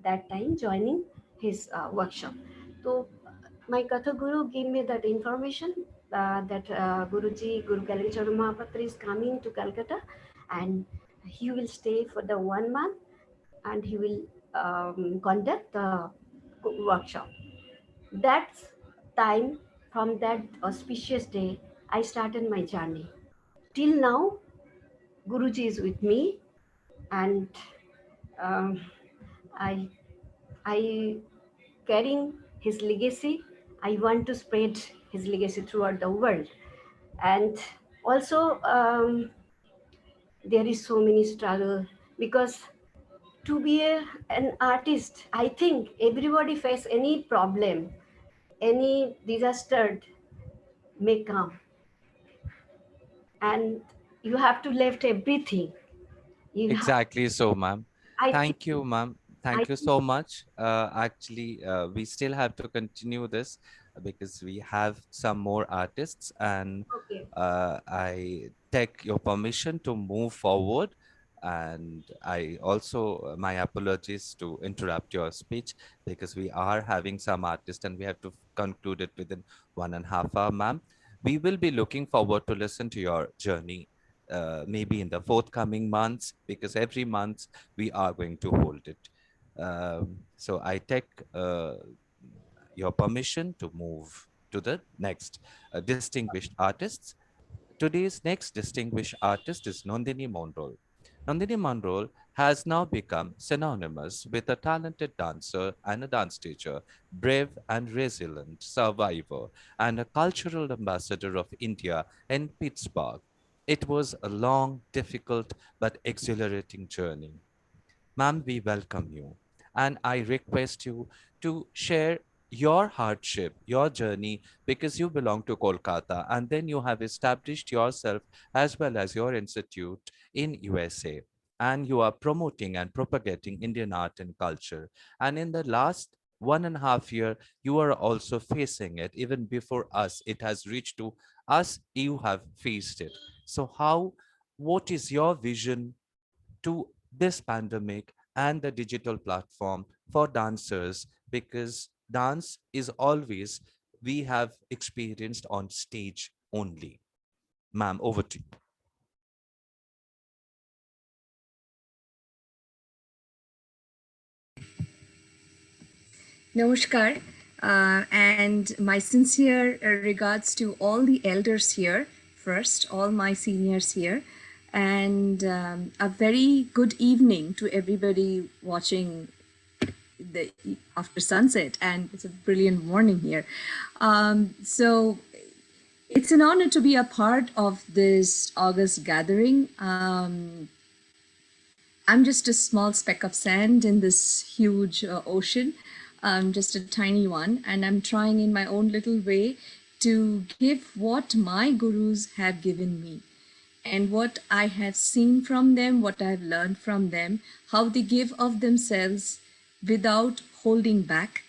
that time joining his workshop. So my Katha Guru gave me that information that Guruji, Guru Kalincharu Mahapatra is coming to Calcutta, and he will stay for the 1 month, and he will conduct the workshop. That's time, from that auspicious day, I started my journey. Till now, Guruji is with me, and um, I I carrying his legacy. I want to spread his legacy throughout the world. And also, there is so many struggle, because to be an artist, I think everybody face any problem, any disaster may come, and you have to left everything. You have, Exactly so, ma'am. I think, Thank you, ma'am. I Thank you think, so much. Actually, we still have to continue this because we have some more artists, and okay. I take your permission to move forward. And I also, my apologies to interrupt your speech because we are having some artists and we have to conclude it within 1.5 hours, ma'am. We will be looking forward to listen to your journey maybe in the forthcoming months, because every month we are going to hold it. So I take your permission to move to the next distinguished artists. Today's next distinguished artist is Nandini Mandal. Nandini Mandal has now become synonymous with a talented dancer and a dance teacher, brave and resilient survivor, and a cultural ambassador of India in Pittsburgh. It was a long, difficult, but exhilarating journey. Ma'am, we welcome you. And I request you to share your hardship, your journey, because you belong to Kolkata and then you have established yourself as well as your institute in USA. And you are promoting and propagating Indian art and culture. And in the last 1.5 year, you are also facing it. Even before us, it has reached to us, you have faced it. So what is your vision to this pandemic and the digital platform for dancers? Because dance is always we have experienced on stage only. Ma'am, over to you. Namaskar, and my sincere regards to all the elders here, first, all my seniors here, and a very good evening to everybody watching the after sunset, and it's a brilliant morning here. So it's an honor to be a part of this August gathering. I'm just a small speck of sand in this huge ocean, just a tiny one, and I'm trying in my own little way to give what my gurus have given me and what I have seen from them, what I've learned from them, how they give of themselves without holding back.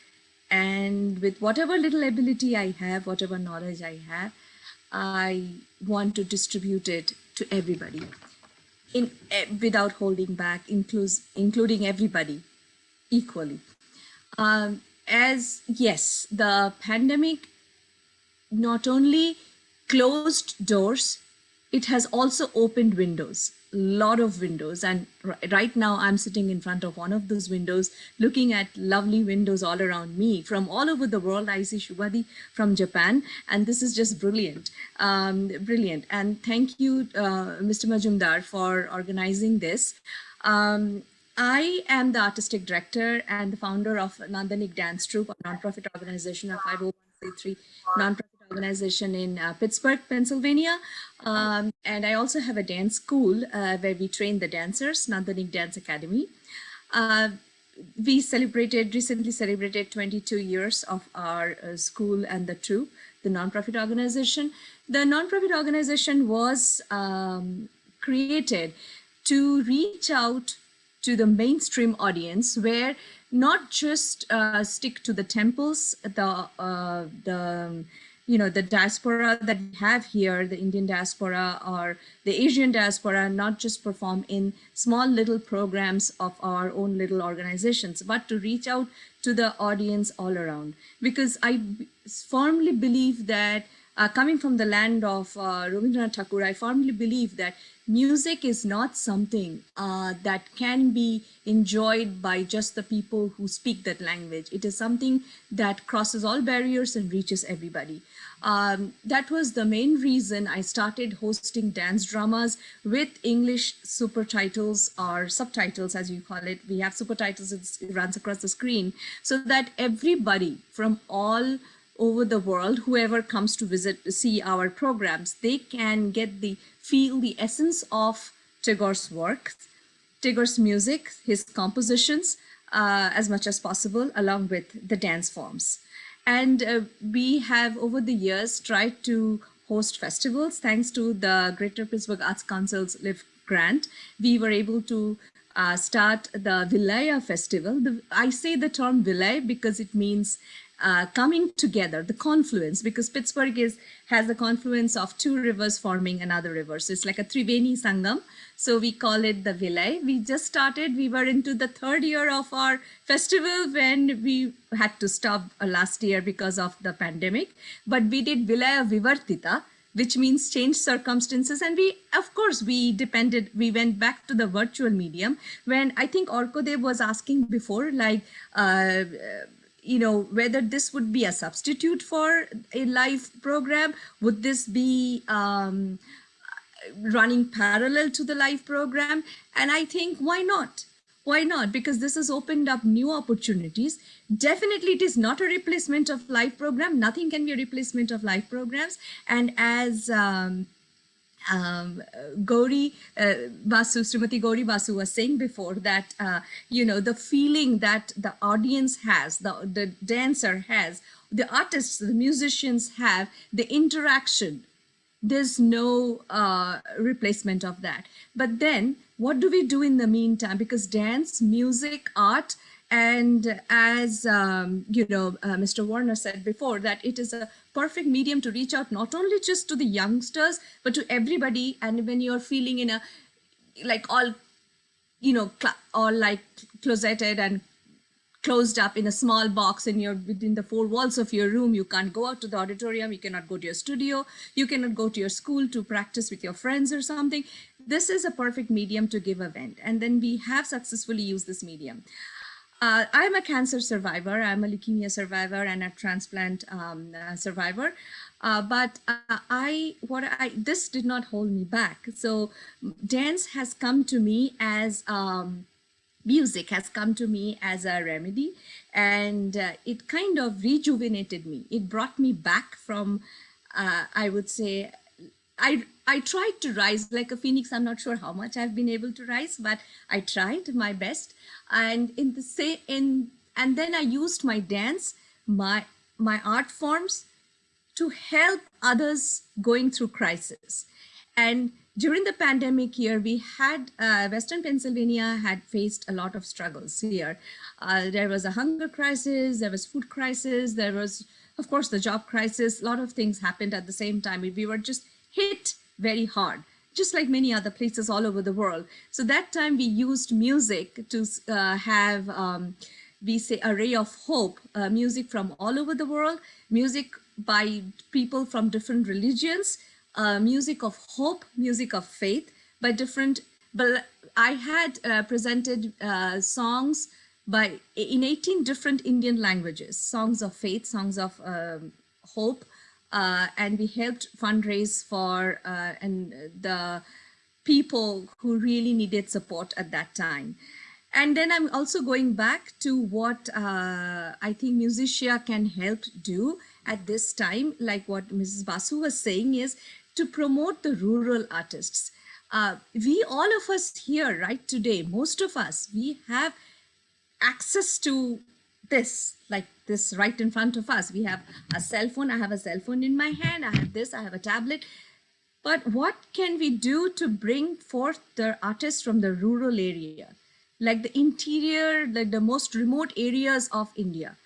And with whatever little ability I have, whatever knowledge I have, I want to distribute it to everybody without holding back, including everybody equally. As yes, the pandemic not only closed doors, it has also opened windows, a lot of windows. And right now I'm sitting in front of one of those windows, looking at lovely windows all around me from all over the world. I see Shubhadi from Japan, and this is just brilliant, brilliant. And thank you, Mr. Majumdar, for organizing this. I am the artistic director and the founder of Nandini Dance Troupe, a nonprofit organization, a 501c3 nonprofit organization in Pittsburgh, Pennsylvania. And I also have a dance school where we train the dancers, Nandini Dance Academy. We recently celebrated 22 years of our school and the troupe, the nonprofit organization. The nonprofit organization was created to reach out to the mainstream audience, where not just stick to the temples, the diaspora that we have here, the Indian diaspora or the Asian diaspora, not just perform in small little programs of our own little organizations, but to reach out to the audience all around. Because I firmly believe that coming from the land of Rabindranath Tagore, I firmly believe that music is not something that can be enjoyed by just the people who speak that language. It is something that crosses all barriers and reaches everybody. That was the main reason I started hosting dance dramas with English super titles or subtitles, as you call it. We have super titles, it runs across the screen, so that everybody from all over the world, whoever comes to see our programs, they can get feel the essence of Tagore's work, Tagore's music, his compositions, as much as possible, along with the dance forms. And we have over the years tried to host festivals. Thanks to the Greater Pittsburgh Arts Council's LIFT grant, we were able to start the Vilaya Festival. I say the term Vilaya because it means coming together, the confluence, because Pittsburgh has the confluence of two rivers forming another river. So it's like a Triveni Sangam. So we call it the Vilay. We just started, we were into the third year of our festival when we had to stop last year because of the pandemic. But we did Vilaya Vivartita, which means changed circumstances. And we, of course, we went back to the virtual medium. When I think Arkadev was asking before, like, whether this would be a substitute for a live program, would this be running parallel to the live program? And I think, why not? Why not? Because this has opened up new opportunities. Definitely, it is not a replacement of live program. Nothing can be a replacement of live programs. And as Gouri Basu, Srimati Gouri Basu was saying before, that the feeling that the audience has, the dancer has, the artists, the musicians have, the interaction, there's no replacement of that. But then what do we do in the meantime? Because dance, music, art And as Mr. Warner said before, that it is a perfect medium to reach out not only just to the youngsters, but to everybody. And when you're feeling in a like all, all like closeted and closed up in a small box and you're within the four walls of your room, you can't go out to the auditorium, you cannot go to your studio, you cannot go to your school to practice with your friends or something. This is a perfect medium to give a vent. And then we have successfully used this medium. I'm a cancer survivor, I'm a leukemia survivor and a transplant survivor. But this did not hold me back. So dance has come to me as music has come to me as a remedy, and it kind of rejuvenated me. It brought me back from, I would say, I tried to rise like a phoenix. I'm not sure how much I've been able to rise, but I tried my best. And and then I used my dance, my art forms to help others going through crisis. And during the pandemic year, we had Western Pennsylvania had faced a lot of struggles here. There was a hunger crisis, there was food crisis, there was, of course, the job crisis. A lot of things happened at the same time. We were just hit very hard, just like many other places all over the world. So that time we used music to have, we say, a ray of hope, music from all over the world, music by people from different religions, music of hope, music of faith, by different, but I had presented songs in 18 different Indian languages, songs of faith, songs of hope, and we helped fundraise for and the people who really needed support at that time. And then I'm also going back to what I think Musicea can help do at this time, like what Mrs. Basu was saying, is to promote the rural artists. We, all of us here right today, most of us, we have access to this, like this right in front of us. We have a cell phone. I have a cell phone in my hand. I have this, I have a tablet. But what can we do to bring forth the artists from the rural area, like the interior, like the most remote areas of India?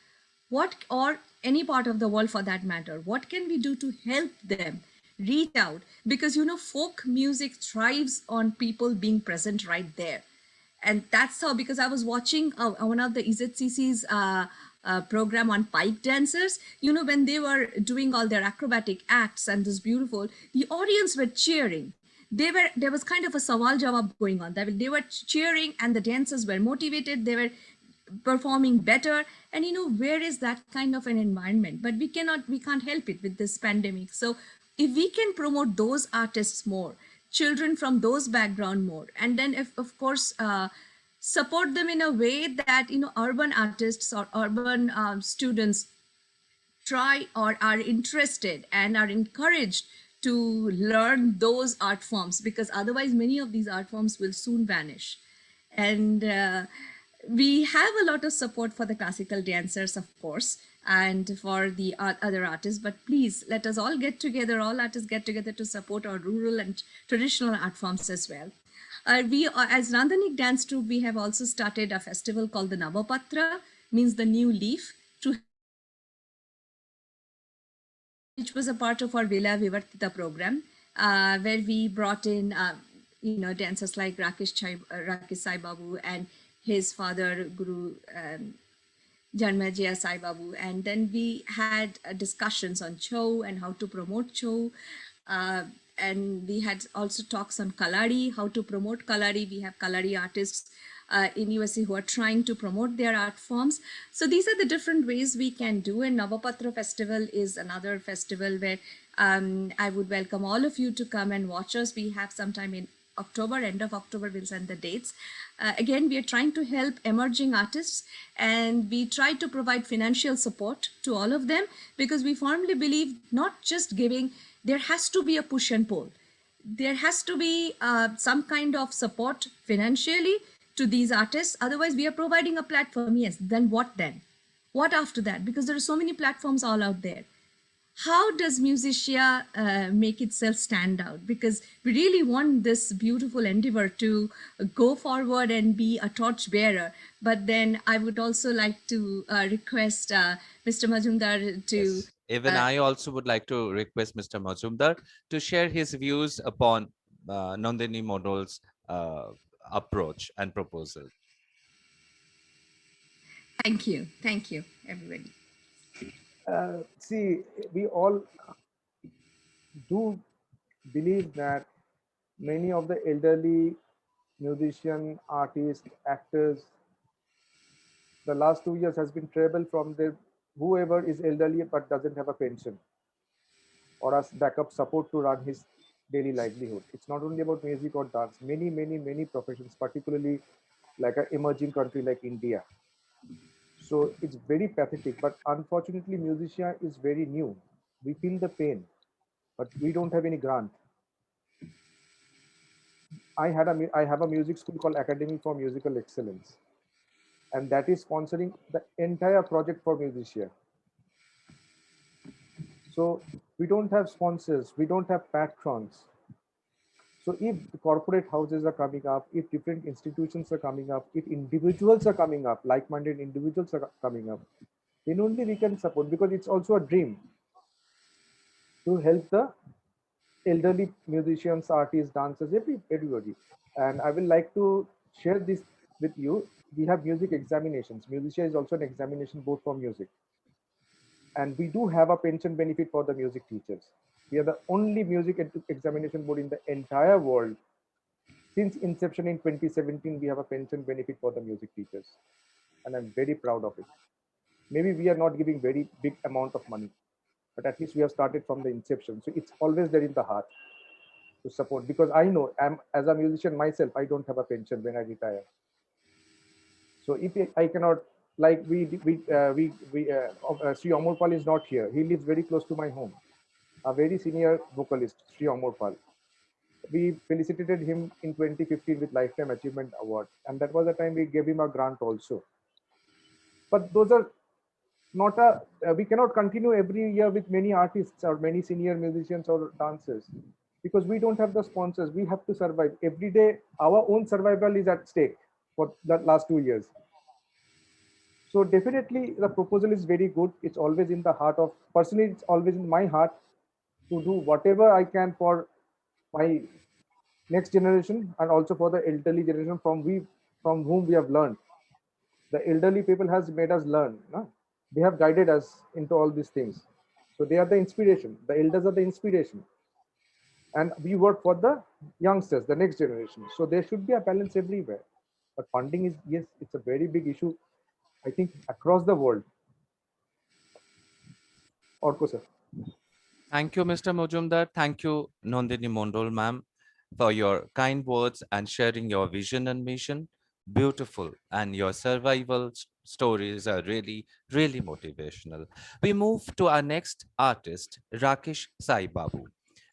What, or any part of the world for that matter, what can we do to help them reach out? Because, you know, folk music thrives on people being present right there. And that's how, because I was watching one of the EZCC's program on pike dancers, you know, when they were doing all their acrobatic acts and this beautiful, the audience were cheering. There was kind of a sawal jawab going on. They were cheering and the dancers were motivated. They were performing better. And, you know, where is that kind of an environment? But we can't help it with this pandemic. So if we can promote those artists more, children from those background more, and then if, of course, support them in a way that, you know, urban artists or urban students try or are interested and are encouraged to learn those art forms, because otherwise many of these art forms will soon vanish. And we have a lot of support for the classical dancers, of course, and for the other artists, but please let us all get together, all artists get together to support our rural and traditional art forms as well. We, as Nandini Dance Troupe, we have also started a festival called the Navapatra, means the new leaf, which was a part of our Vela Vivartita program, where we brought in, you know, dancers like Rakesh Sai Babu and his father, Guru Musicea Sai Babu. And then we had discussions on Chou and how to promote Chou. And we had also talks on Kalari, how to promote Kalari. We have Kalari artists in USA who are trying to promote their art forms. So these are the different ways we can do. And Navapatra Festival is another festival where I would welcome all of you to come and watch us. We have sometime in October, end of October, we'll send the dates. Again, we are trying to help emerging artists, and we try to provide financial support to all of them, because we firmly believe not just giving, there has to be a push and pull. There has to be some kind of support financially to these artists. Otherwise, we are providing a platform. Yes, then what then? What after that? Because there are so many platforms all out there. how does Musicea make itself stand out? Because we really want this beautiful endeavor to go forward and be a torchbearer. But then I would also like to request Mr. Majumdar to Yes. Even I also would like to request Mr. Majumdar to share his views upon Nandini Mandal's approach and proposal. thank you, everybody. See, we all do believe that many of the elderly musician, artists, actors, the last 2 years has been trouble from the whoever is elderly but doesn't have a pension or as backup support to run his daily livelihood. It's not only about music or dance. Many professions, particularly like an emerging country like India. So it's very pathetic. But unfortunately, Musicea is very new. We feel the pain, but we don't have any grant. I have a music school called Academy for Musical Excellence, and that is sponsoring the entire project for Musicea. So we don't have sponsors, we don't have patrons. So if corporate houses are coming up, if different institutions are coming up, if individuals are coming up, like-minded individuals are coming up, then only we can support, because it's also a dream to help the elderly musicians, artists, dancers, everybody. And I will like to share this with you. We have music examinations. Musicea is also an examination board for music. And we do have a pension benefit for the music teachers. We are the only music examination board in the entire world. Since inception in 2017, we have a pension benefit for the music teachers. And I'm very proud of it. Maybe we are not giving very big amount of money, but at least we have started from the inception. So it's always there in the heart to support, because I know I'm as a musician myself, I don't have a pension when I retire. So if I cannot, like Sri Amorpal is not here. He lives very close to my home. A very senior vocalist, Sri Amorpal. We felicitated him in 2015 with Lifetime Achievement Award, and that was the time we gave him a grant also. But those are not a. We cannot continue every year with many artists or many senior musicians or dancers, because we don't have the sponsors. We have to survive every day. Our own survival is at stake for the last 2 years. So definitely the proposal is very good. It's always in the heart of, personally, it's always in my heart to do whatever I can for my next generation and also for the elderly generation from whom we have learned. The elderly people has made us learn. No? They have guided us into all these things. So they are the inspiration. The elders are the inspiration. And we work for the youngsters, the next generation. So there should be a balance everywhere. But funding is, yes, it's a very big issue, I think, across the world. Orko, sir. Thank you, Mr. Majumdar. Thank you, Nandini Mandal, ma'am, for your kind words and sharing your vision and mission. Beautiful. And your survival stories are really, really motivational. We move to our next artist, Rakesh Sai Babu.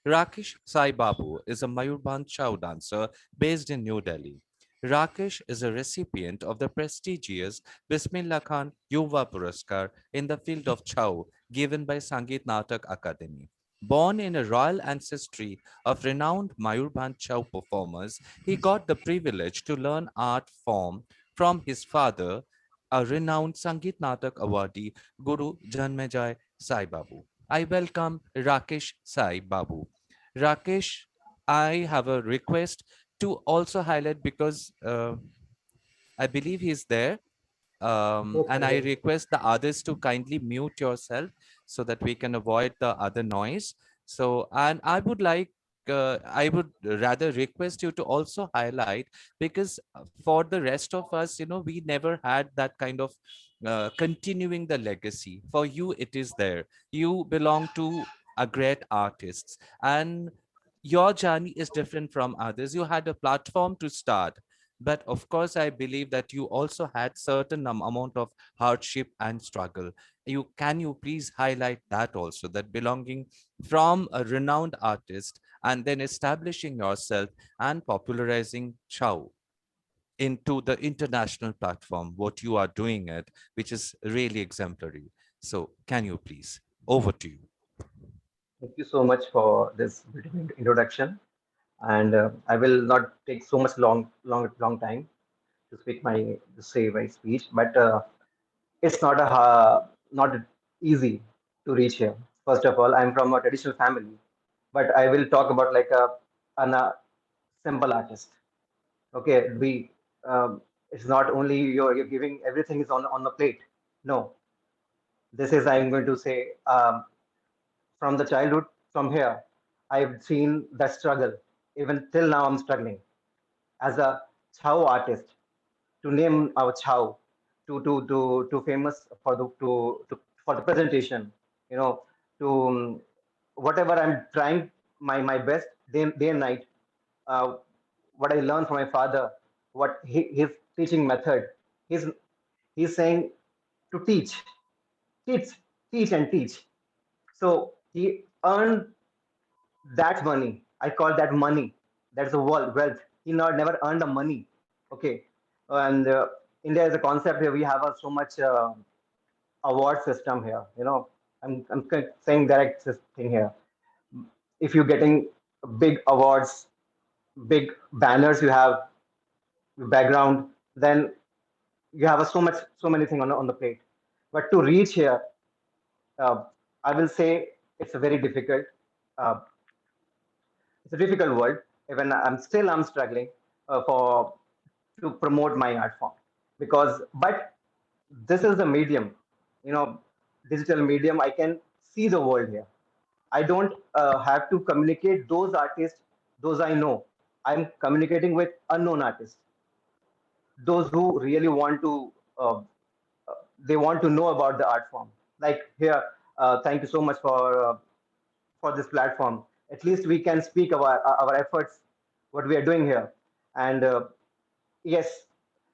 Rakesh Sai Babu is a Mayurband Chow dancer based in New Delhi. Rakesh is a recipient of the prestigious Bismillah Khan Yuva Puraskar in the field of Chow given by Sangeet Natak Academy. Born in a royal ancestry of renowned Mayurband Chow performers, he got the privilege to learn art form from his father, a renowned Sangeet Natak awardee, Guru Janmejai Sai Babu. I welcome Rakesh Sai Babu. Rakesh, I have a request to also highlight, because I believe he's there. And I request the others to kindly mute yourself so that we can avoid the other noise. So, and I would rather request you to also highlight, because for the rest of us, we never had that kind of continuing the legacy. For you, it is there. You belong to a great artists, and your journey is different from others. You had a platform to start, but of course I believe that you also had certain amount of hardship and struggle. Can you please highlight that also, that belonging from a renowned artist and then establishing yourself and popularizing chow into the international platform, what you are doing it, which is really exemplary. So can you please, over to you. Thank you so much for this beautiful introduction. And I will not take so much long time to speak to say my speech, but it's not easy to reach here. First of all, I'm from a traditional family, but I will talk about like a simple artist. Okay, it's not only you're giving everything is on the plate. No, this is I'm going to say from the childhood from here. I've seen the struggle. Even till now, I'm struggling as a Chow artist to name our Chow to famous for for the presentation. You know, to whatever I'm trying my best day and night. Uh, what I learned from my father, his teaching method. He's he's saying to teach, teach and teach. So he earned that money. I call that money. That's the wealth. He not never earned the money. Okay, and India is a concept here. We have so much award system here. You know, I'm saying direct thing here. If you're getting big awards, big banners, you have background, then you have so many things on the plate. But to reach here, uh, I will say it's a very difficult. Uh, it's a difficult world. Even I'm struggling for to promote my art form because but this is the medium, you know, digital medium. I can see the world here. I don't have to communicate those artists, those I know. I'm communicating with unknown artists, those who really want to they want to know about the art form. Like here, thank you so much for this platform. At least we can speak our efforts, what we are doing here. And yes,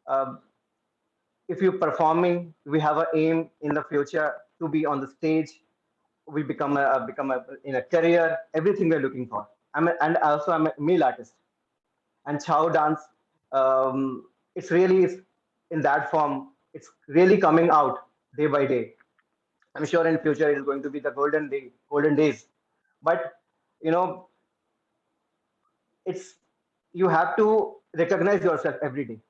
um, if you're performing, we have an aim in the future to be on the stage. We become a in a career. Everything we're looking for. And also I'm a male artist. And Chow dance, it's really is in that form. It's really coming out day by day. I'm sure in future it is going to be the golden days. But you know, it's you have to recognize yourself every day.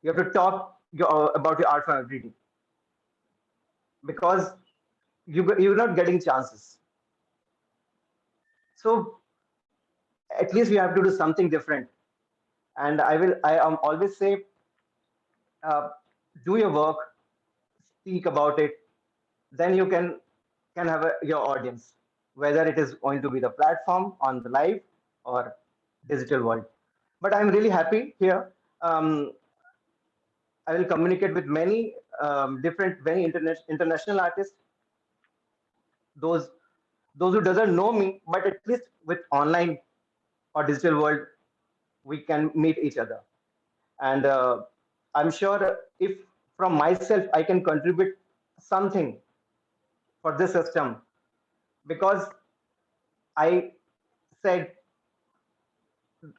You have to talk about your art form every day because you're not getting chances. So at least we have to do something different. And I always say, uh, do your work, speak about it, then you can have your audience, whether it is going to be the platform on the live or digital world. But I'm really happy here. Um, I will communicate with many many international artists, those those who doesn't know me, but at least with online or digital world, we can meet each other. And I'm sure if from myself I can contribute something for this system, because I said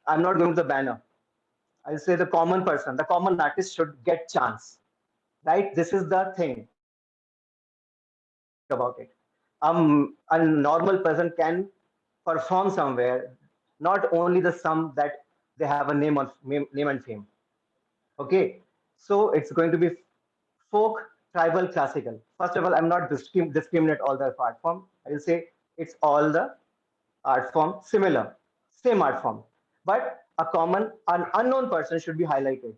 I'm not going to the banner. I'll say the common person, the common artist should get chance, right? This is the thing about it. A normal person can perform somewhere, not only the sum that they have a name and fame. Okay, so it's going to be folk, tribal, classical. First of all, I'm not discriminate all the art form. I will say it's all the art form similar, same art form, but a common, an unknown person should be highlighted.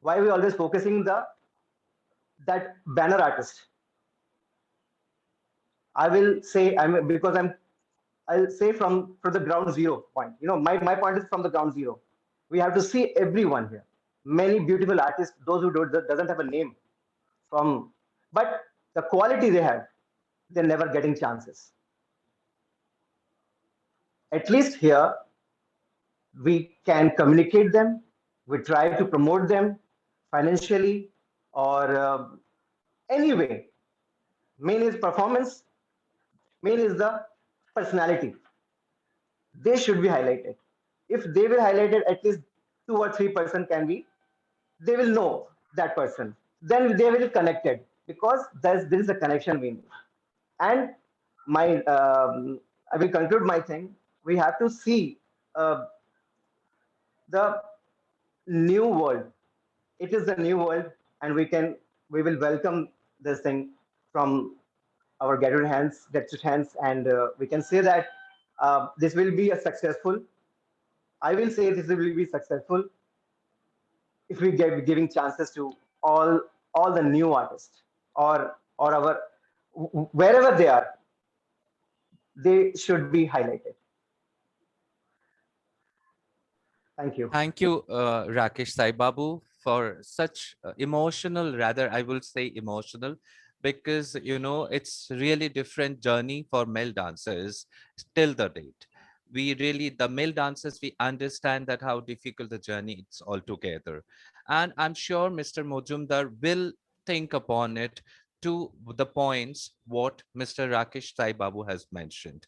Why we always focusing that banner artist? I will say because I'll say from the ground zero point. You know, my point is from the ground zero. We have to see everyone here. Many beautiful artists, those who doesn't have a name from, but the quality they have, they're never getting chances. At least here, we can communicate them. We try to promote them financially or anyway. Main is performance. Main is the personality. They should be highlighted. If they will highlight it, at least 2 or 3% can be, they will know that person. Then they will connect it because there is a connection we need. And I will conclude my thing. We have to see the new world. It is the new world, and we will welcome this thing from our gathered hands, and we can say that this will be a successful. I will say this will be successful if we give giving chances to all all the new artists, or our wherever they should be highlighted. Thank you. Thank you, Rakesh Sai Babu, for such emotional, rather, I will say emotional, because it's really different journey for male dancers till the date. We really, the male dancers, we understand that how difficult the journey is altogether, and I'm sure Mr. Majumdar will think upon it to the points what Mr. Rakesh Sai Babu has mentioned.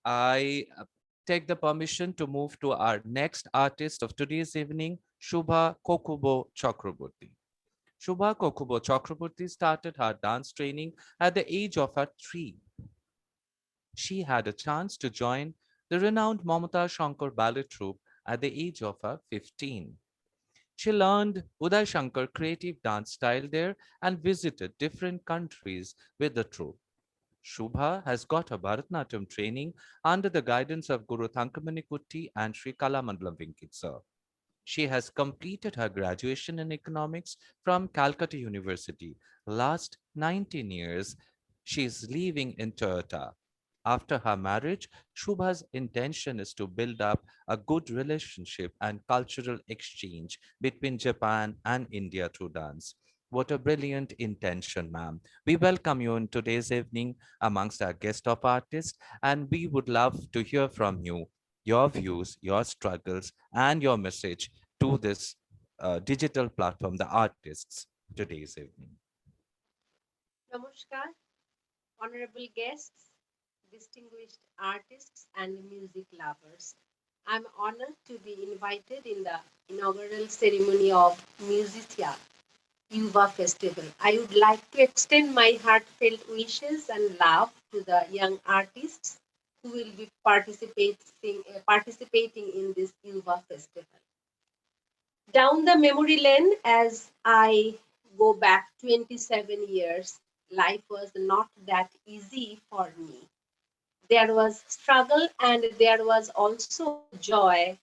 I take the permission to move to our next artist of today's evening, Subha Kokubo Chakraborty. Subha Kokubo Chakraborty started her dance training at the age of her 3. She had a chance to join the renowned Mamata Shankar ballet troupe at the age of her 15. She learned Uday Shankar creative dance style there and visited different countries with the troupe. Shubha has got her Bharatanatyam training under the guidance of Guru Thankamani Kutti and Sri Kalamandalam Venkit sir. She has completed her graduation in economics from Calcutta University. Last 19 years, she is living in Toyota. After her marriage, Shubha's intention is to build up a good relationship and cultural exchange between Japan and India through dance. What a brilliant intention, ma'am. We welcome you in today's evening amongst our guest of artists, and we would love to hear from you, your views, your struggles, and your message to this digital platform, the artists, today's evening. Namaskar, honorable guests, distinguished artists, and music lovers. I'm honored to be invited in the inaugural ceremony of Musicea Yuva Festival. I would like to extend my heartfelt wishes and love to the young artists who will be participating in this Yuva Festival. Down the memory lane, as I go back 27 years, life was not that easy for me. There was struggle and there was also joy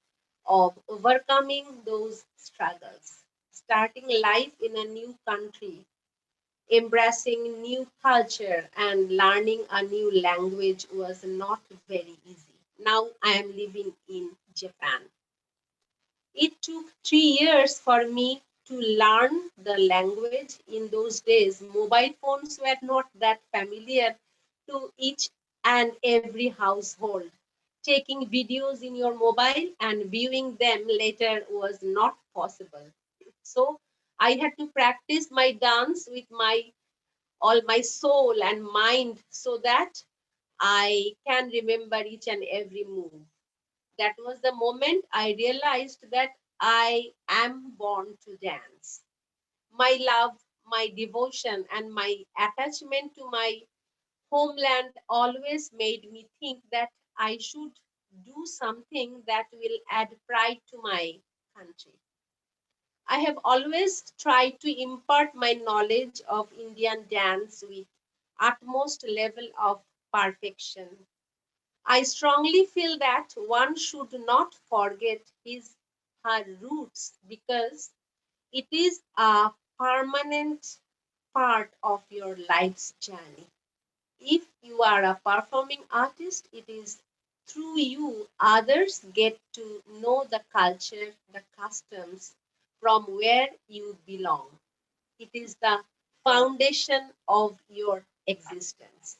of overcoming those struggles. Starting life in a new country, embracing new culture and learning a new language was not very easy. Now I am living in Japan. It took 3 years for me to learn the language. In those days, mobile phones were not that familiar to each and every household. Taking videos in your mobile and viewing them later was not possible. So I had to practice my dance with all my soul and mind so that I can remember each and every move. That was the moment I realized that I am born to dance. My love, my devotion, and my attachment to my homeland always made me think that I should do something that will add pride to my country. I have always tried to impart my knowledge of Indian dance with utmost level of perfection. I strongly feel that one should not forget her roots because it is a permanent part of your life's journey. If you are a performing artist, it is through you others get to know the culture, the customs from where you belong. It is the foundation of your existence.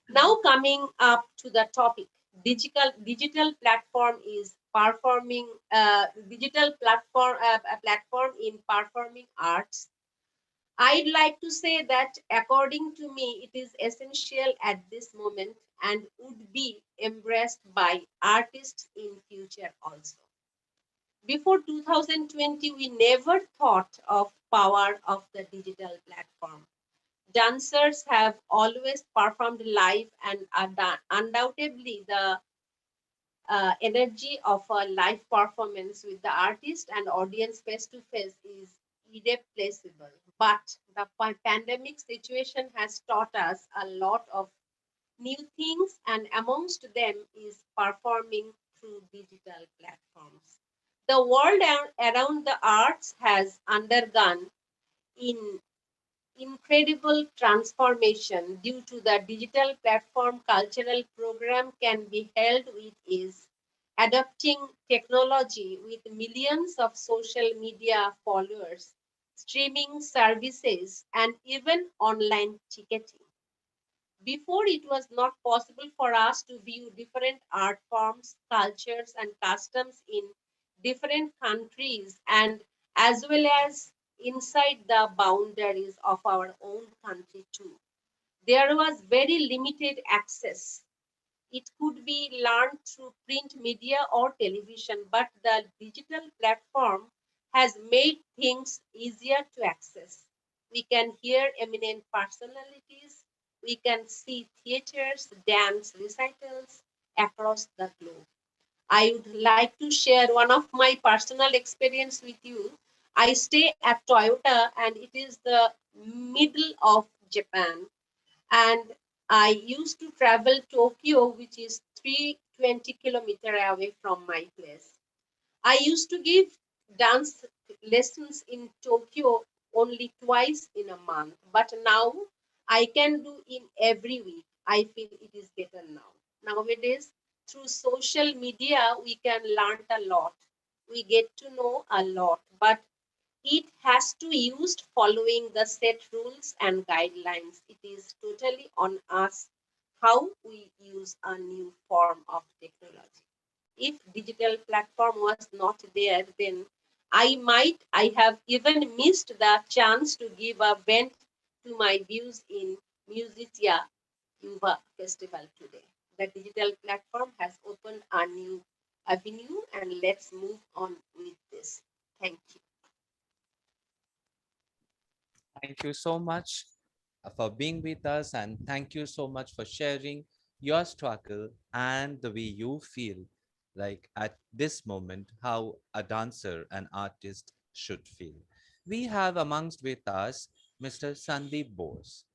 Now coming up to the topic, digital platform is performing digital platform in performing arts. I'd like to say that according to me, it is essential at this moment and would be embraced by artists in future also. Before 2020, we never thought of power of the digital platform. dancers have always performed live, and undoubtedly the energy of a live performance with the artist and audience face to face is irreplaceable. But the pandemic situation has taught us a lot of new things, and amongst them is performing through digital platforms. The world around the arts has undergone in incredible transformation due to the digital platform. Cultural program can be held with ease, adopting technology with millions of social media followers, streaming services, and even online ticketing. Before, it was not possible for us to view different art forms, cultures, and customs in different countries, and as well as inside the boundaries of our own country too. There was very limited access. It could be learned through print media or television, but the digital platform has made things easier to access. We can hear eminent personalities, we can see theaters, dance recitals across the globe. I would like to share one of my personal experience with you. I stay at Toyota, and it is the middle of Japan, and I used to travel Tokyo, which is 320 kilometers away from my place. I used to give dance lessons in Tokyo only twice in a month, but now I can do in every week. I feel it is better now. Nowadays, through social media, we can learn a lot. We get to know a lot, but it has to be used following the set rules and guidelines. It is totally on us how we use a new form of technology. If digital platform was not there, then I have even missed the chance to give a vent to my views in Musicea Yuva festival today. The digital platform has opened a new avenue, and let's move on with this. Thank you. Thank you so much for being with us, and thank you so much for sharing your struggle and the way you feel like at this moment how a dancer and artist should feel. We have amongst with us Mr. Sandip Bose.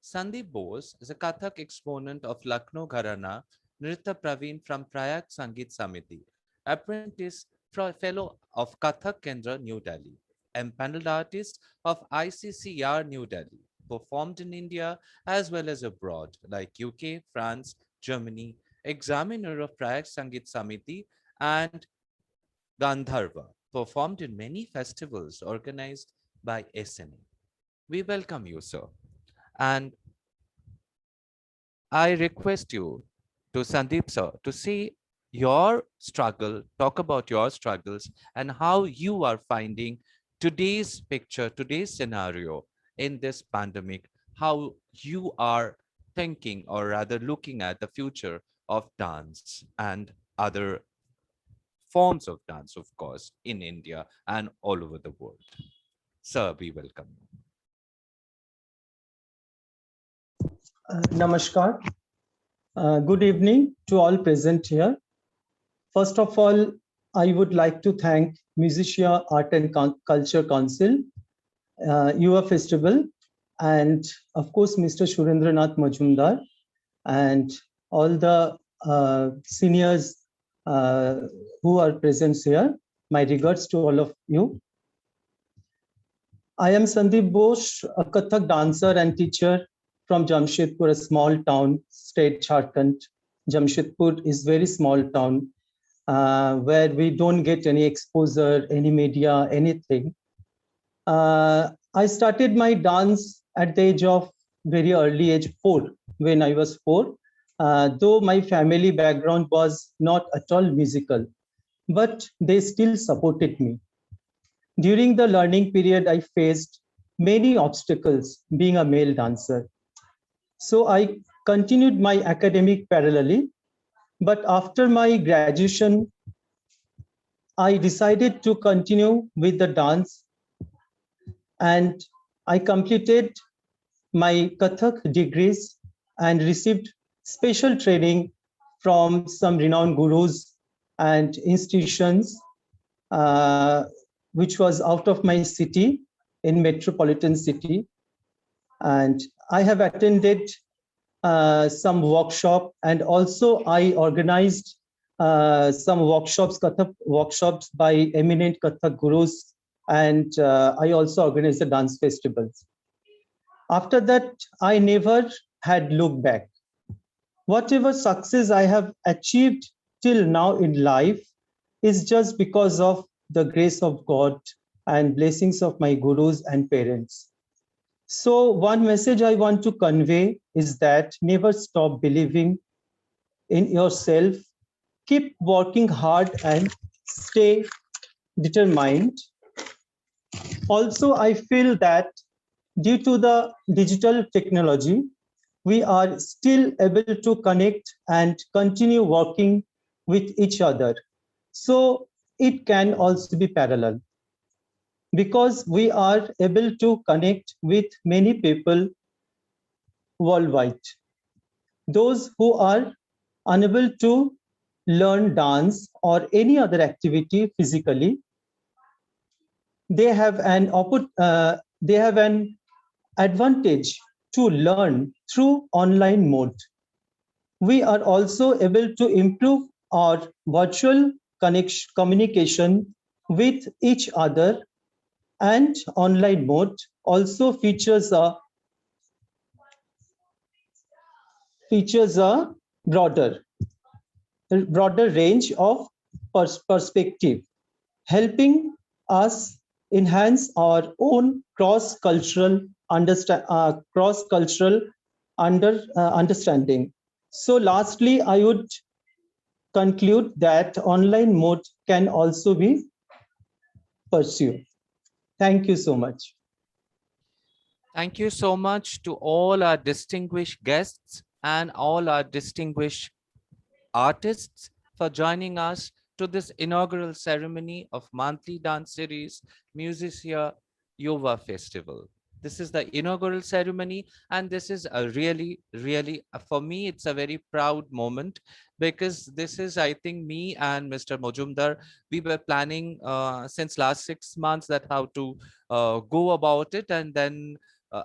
Sandip Bose is a Kathak exponent of Lucknow Gharana, Nritya Praveen from Prayag Sangeet Samiti, apprentice fellow of Kathak Kendra, New Delhi, empaneled artist of ICCR New Delhi, performed in India as well as abroad like UK, France, Germany, examiner of Prayag Sangeet Samiti and Gandharva, performed in many festivals organized by SNA. We welcome you, sir. And I request you to Sandip sir to say your struggle, talk about your struggles and how you are finding today's picture, today's scenario in this pandemic, how you are thinking or rather looking at the future of dance and other forms of dance, of course, in India and all over the world. Sir, we welcome you. Namaskar. Good evening to all present here. First of all, I would like to thank Musicea Art and Culture Council, Yuva Festival, and of course, Mr. Surendranath Majumdar, and all the seniors who are present here. My regards to all of you. I am Sandip Bose, a Kathak dancer and teacher from Jamshedpur, a small town, state Jharkhand. Jamshedpur is very small town where we don't get any exposure, any media, anything. I started my dance at the age of very early age, 4, when I was 4. Though my family background was not at all musical, but they still supported me. During the learning period, I faced many obstacles being a male dancer. So I continued my academic parallelly, but after my graduation, I decided to continue with the dance, and I completed my Kathak degrees and received special training from some renowned gurus and institutions, which was out of my city, in metropolitan city. And I have attended some workshop, and also I organized some workshops, Kathak workshops by eminent Kathak gurus, and I also organized the dance festivals. After that, I never had looked back. Whatever success I have achieved till now in life is just because of the grace of God and blessings of my gurus and parents. So one message I want to convey is that never stop believing in yourself. Keep working hard and stay determined. Also, I feel that due to the digital technology, we are still able to connect and continue working with each other. So it can also be parallel, because we are able to connect with many people worldwide. Those who are unable to learn dance or any other activity physically, they have an advantage to learn through online mode. We are also able to improve our virtual communication with each other, and online mode also features a broader range of perspective, helping us enhance our own cross-cultural understanding. So lastly, I would conclude that online mode can also be pursued. Thank you so much. Thank you so much to all our distinguished guests and all our distinguished artists for joining us to this inaugural ceremony of monthly dance series Musicea Yuva Festival. This is the inaugural ceremony, and this is a really, for me, it's a very proud moment, because this is, I think, me and Mr. Majumdar, we were planning since last 6 months that how to go about it, and then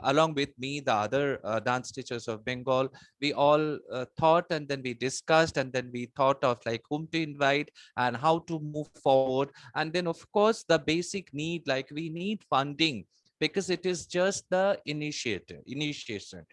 along with me, the other dance teachers of Bengal, we all thought, and then we discussed, and then we thought of like whom to invite and how to move forward. And then of course, the basic need, like we need funding, because it is just the initiation.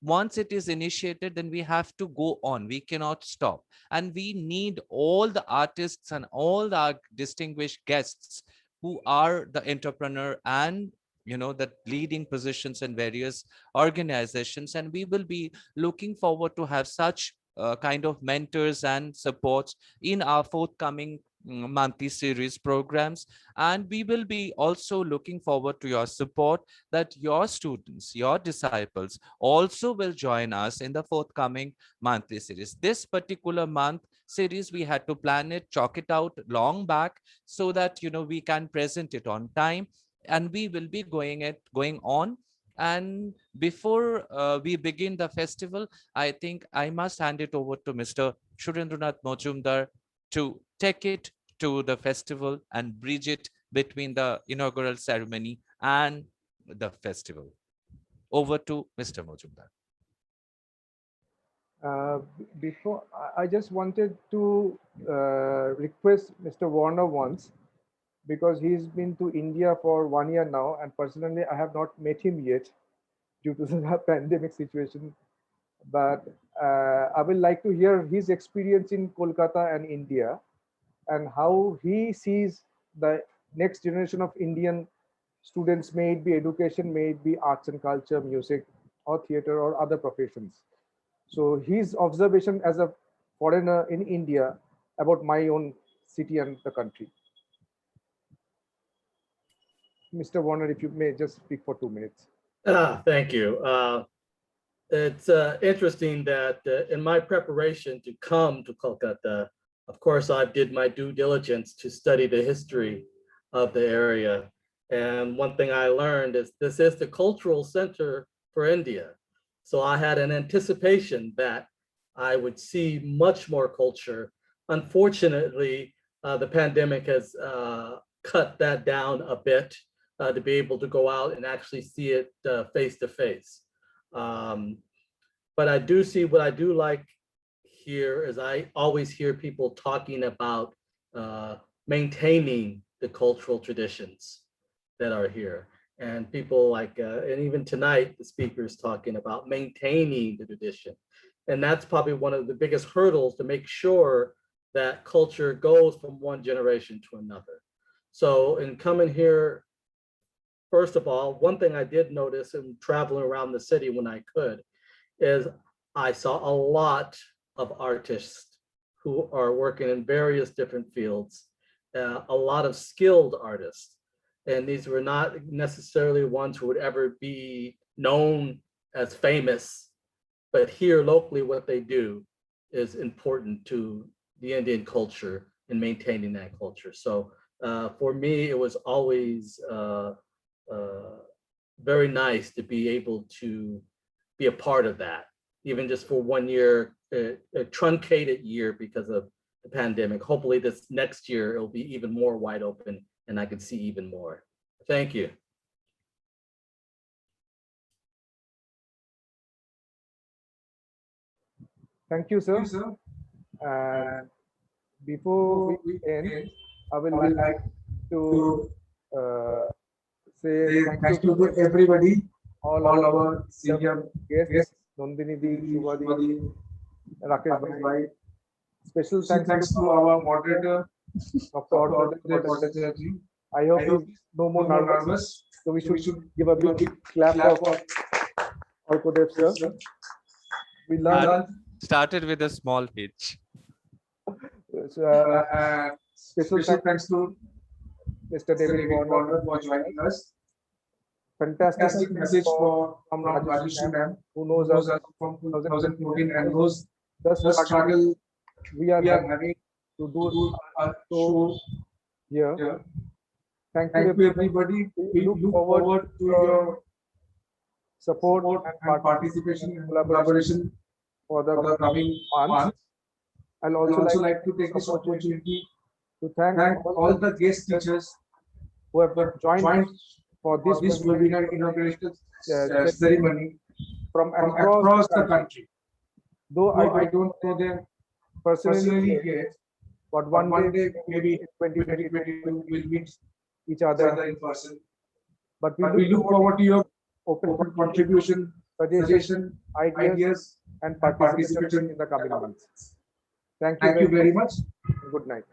Once it is initiated, then we have to go on, we cannot stop, and we need all the artists and all the distinguished guests who are the entrepreneur and the leading positions in various organizations. And we will be looking forward to have such kind of mentors and supports in our forthcoming monthly series programs. And we will be also looking forward to your support, that your students, your disciples also will join us in the forthcoming monthly series. This particular month series, we had to plan it, chalk it out long back, so that we can present it on time, and we will be going on. And before we begin the festival, I think I must hand it over to Mr. Surendranath Majumdar to take it to the festival and bridge it between the inaugural ceremony and the festival. Over to Mr. Majumdar. Before, I just wanted to request Mr. Warner once, because he's been to India for 1 year now, and personally I have not met him yet due to the pandemic situation. But I would like to hear his experience in Kolkata and India, and how he sees the next generation of Indian students, may it be education, may it be arts and culture, music, or theater, or other professions. So his observation as a foreigner in India about my own city and the country. Mr. Warner, if you may just speak for 2 minutes. Thank you. It's interesting that in my preparation to come to Kolkata, of course, I did my due diligence to study the history of the area. And one thing I learned is this is the cultural center for India. So I had an anticipation that I would see much more culture. Unfortunately, the pandemic has cut that down a bit to be able to go out and actually see it face to face. But I do see what I do like here is I always hear people talking about maintaining the cultural traditions that are here. And people like, and even tonight, the speaker is talking about maintaining the tradition. And that's probably one of the biggest hurdles to make sure that culture goes from one generation to another. So in coming here, first of all, one thing I did notice in traveling around the city when I could is I saw a lot of artists who are working in various different fields, a lot of skilled artists. And these were not necessarily ones who would ever be known as famous, but here locally what they do is important to the Indian culture and maintaining that culture. So for me, it was always very nice to be able to be a part of that, even just for 1 year, a truncated year because of the pandemic. Hopefully this next year, it'll be even more wide open and I can see even more. Thank you. Thank you, sir. And before we end, I would like to say thank you to everybody, all our senior guests, Nandini Di, Subha Di, Rakesh Bhai. Special thanks to our moderator, Dr. Arkadev Bhattacharya. I hope he's no more nervous. So we should give a big clap for Arkadev, sir. We learned. Started with a small hitch. Special thanks to Mr. David Warner for joining us. Fantastic message from Rajashree ma'am, who knows us from 2014 and knows the struggle we are having to do our show here. Thank you everybody. We look forward to your support and participation and collaboration for the coming months. I'll also like to take this opportunity to thank all the guest teachers who have joined for this webinar inauguration ceremony from across the country. Though I don't know them personally yet, but one day maybe in 2022 we'll meet each other in person. But we look forward to your open contribution, suggestion, ideas, and participation in the coming months. Thank you very much. Good night.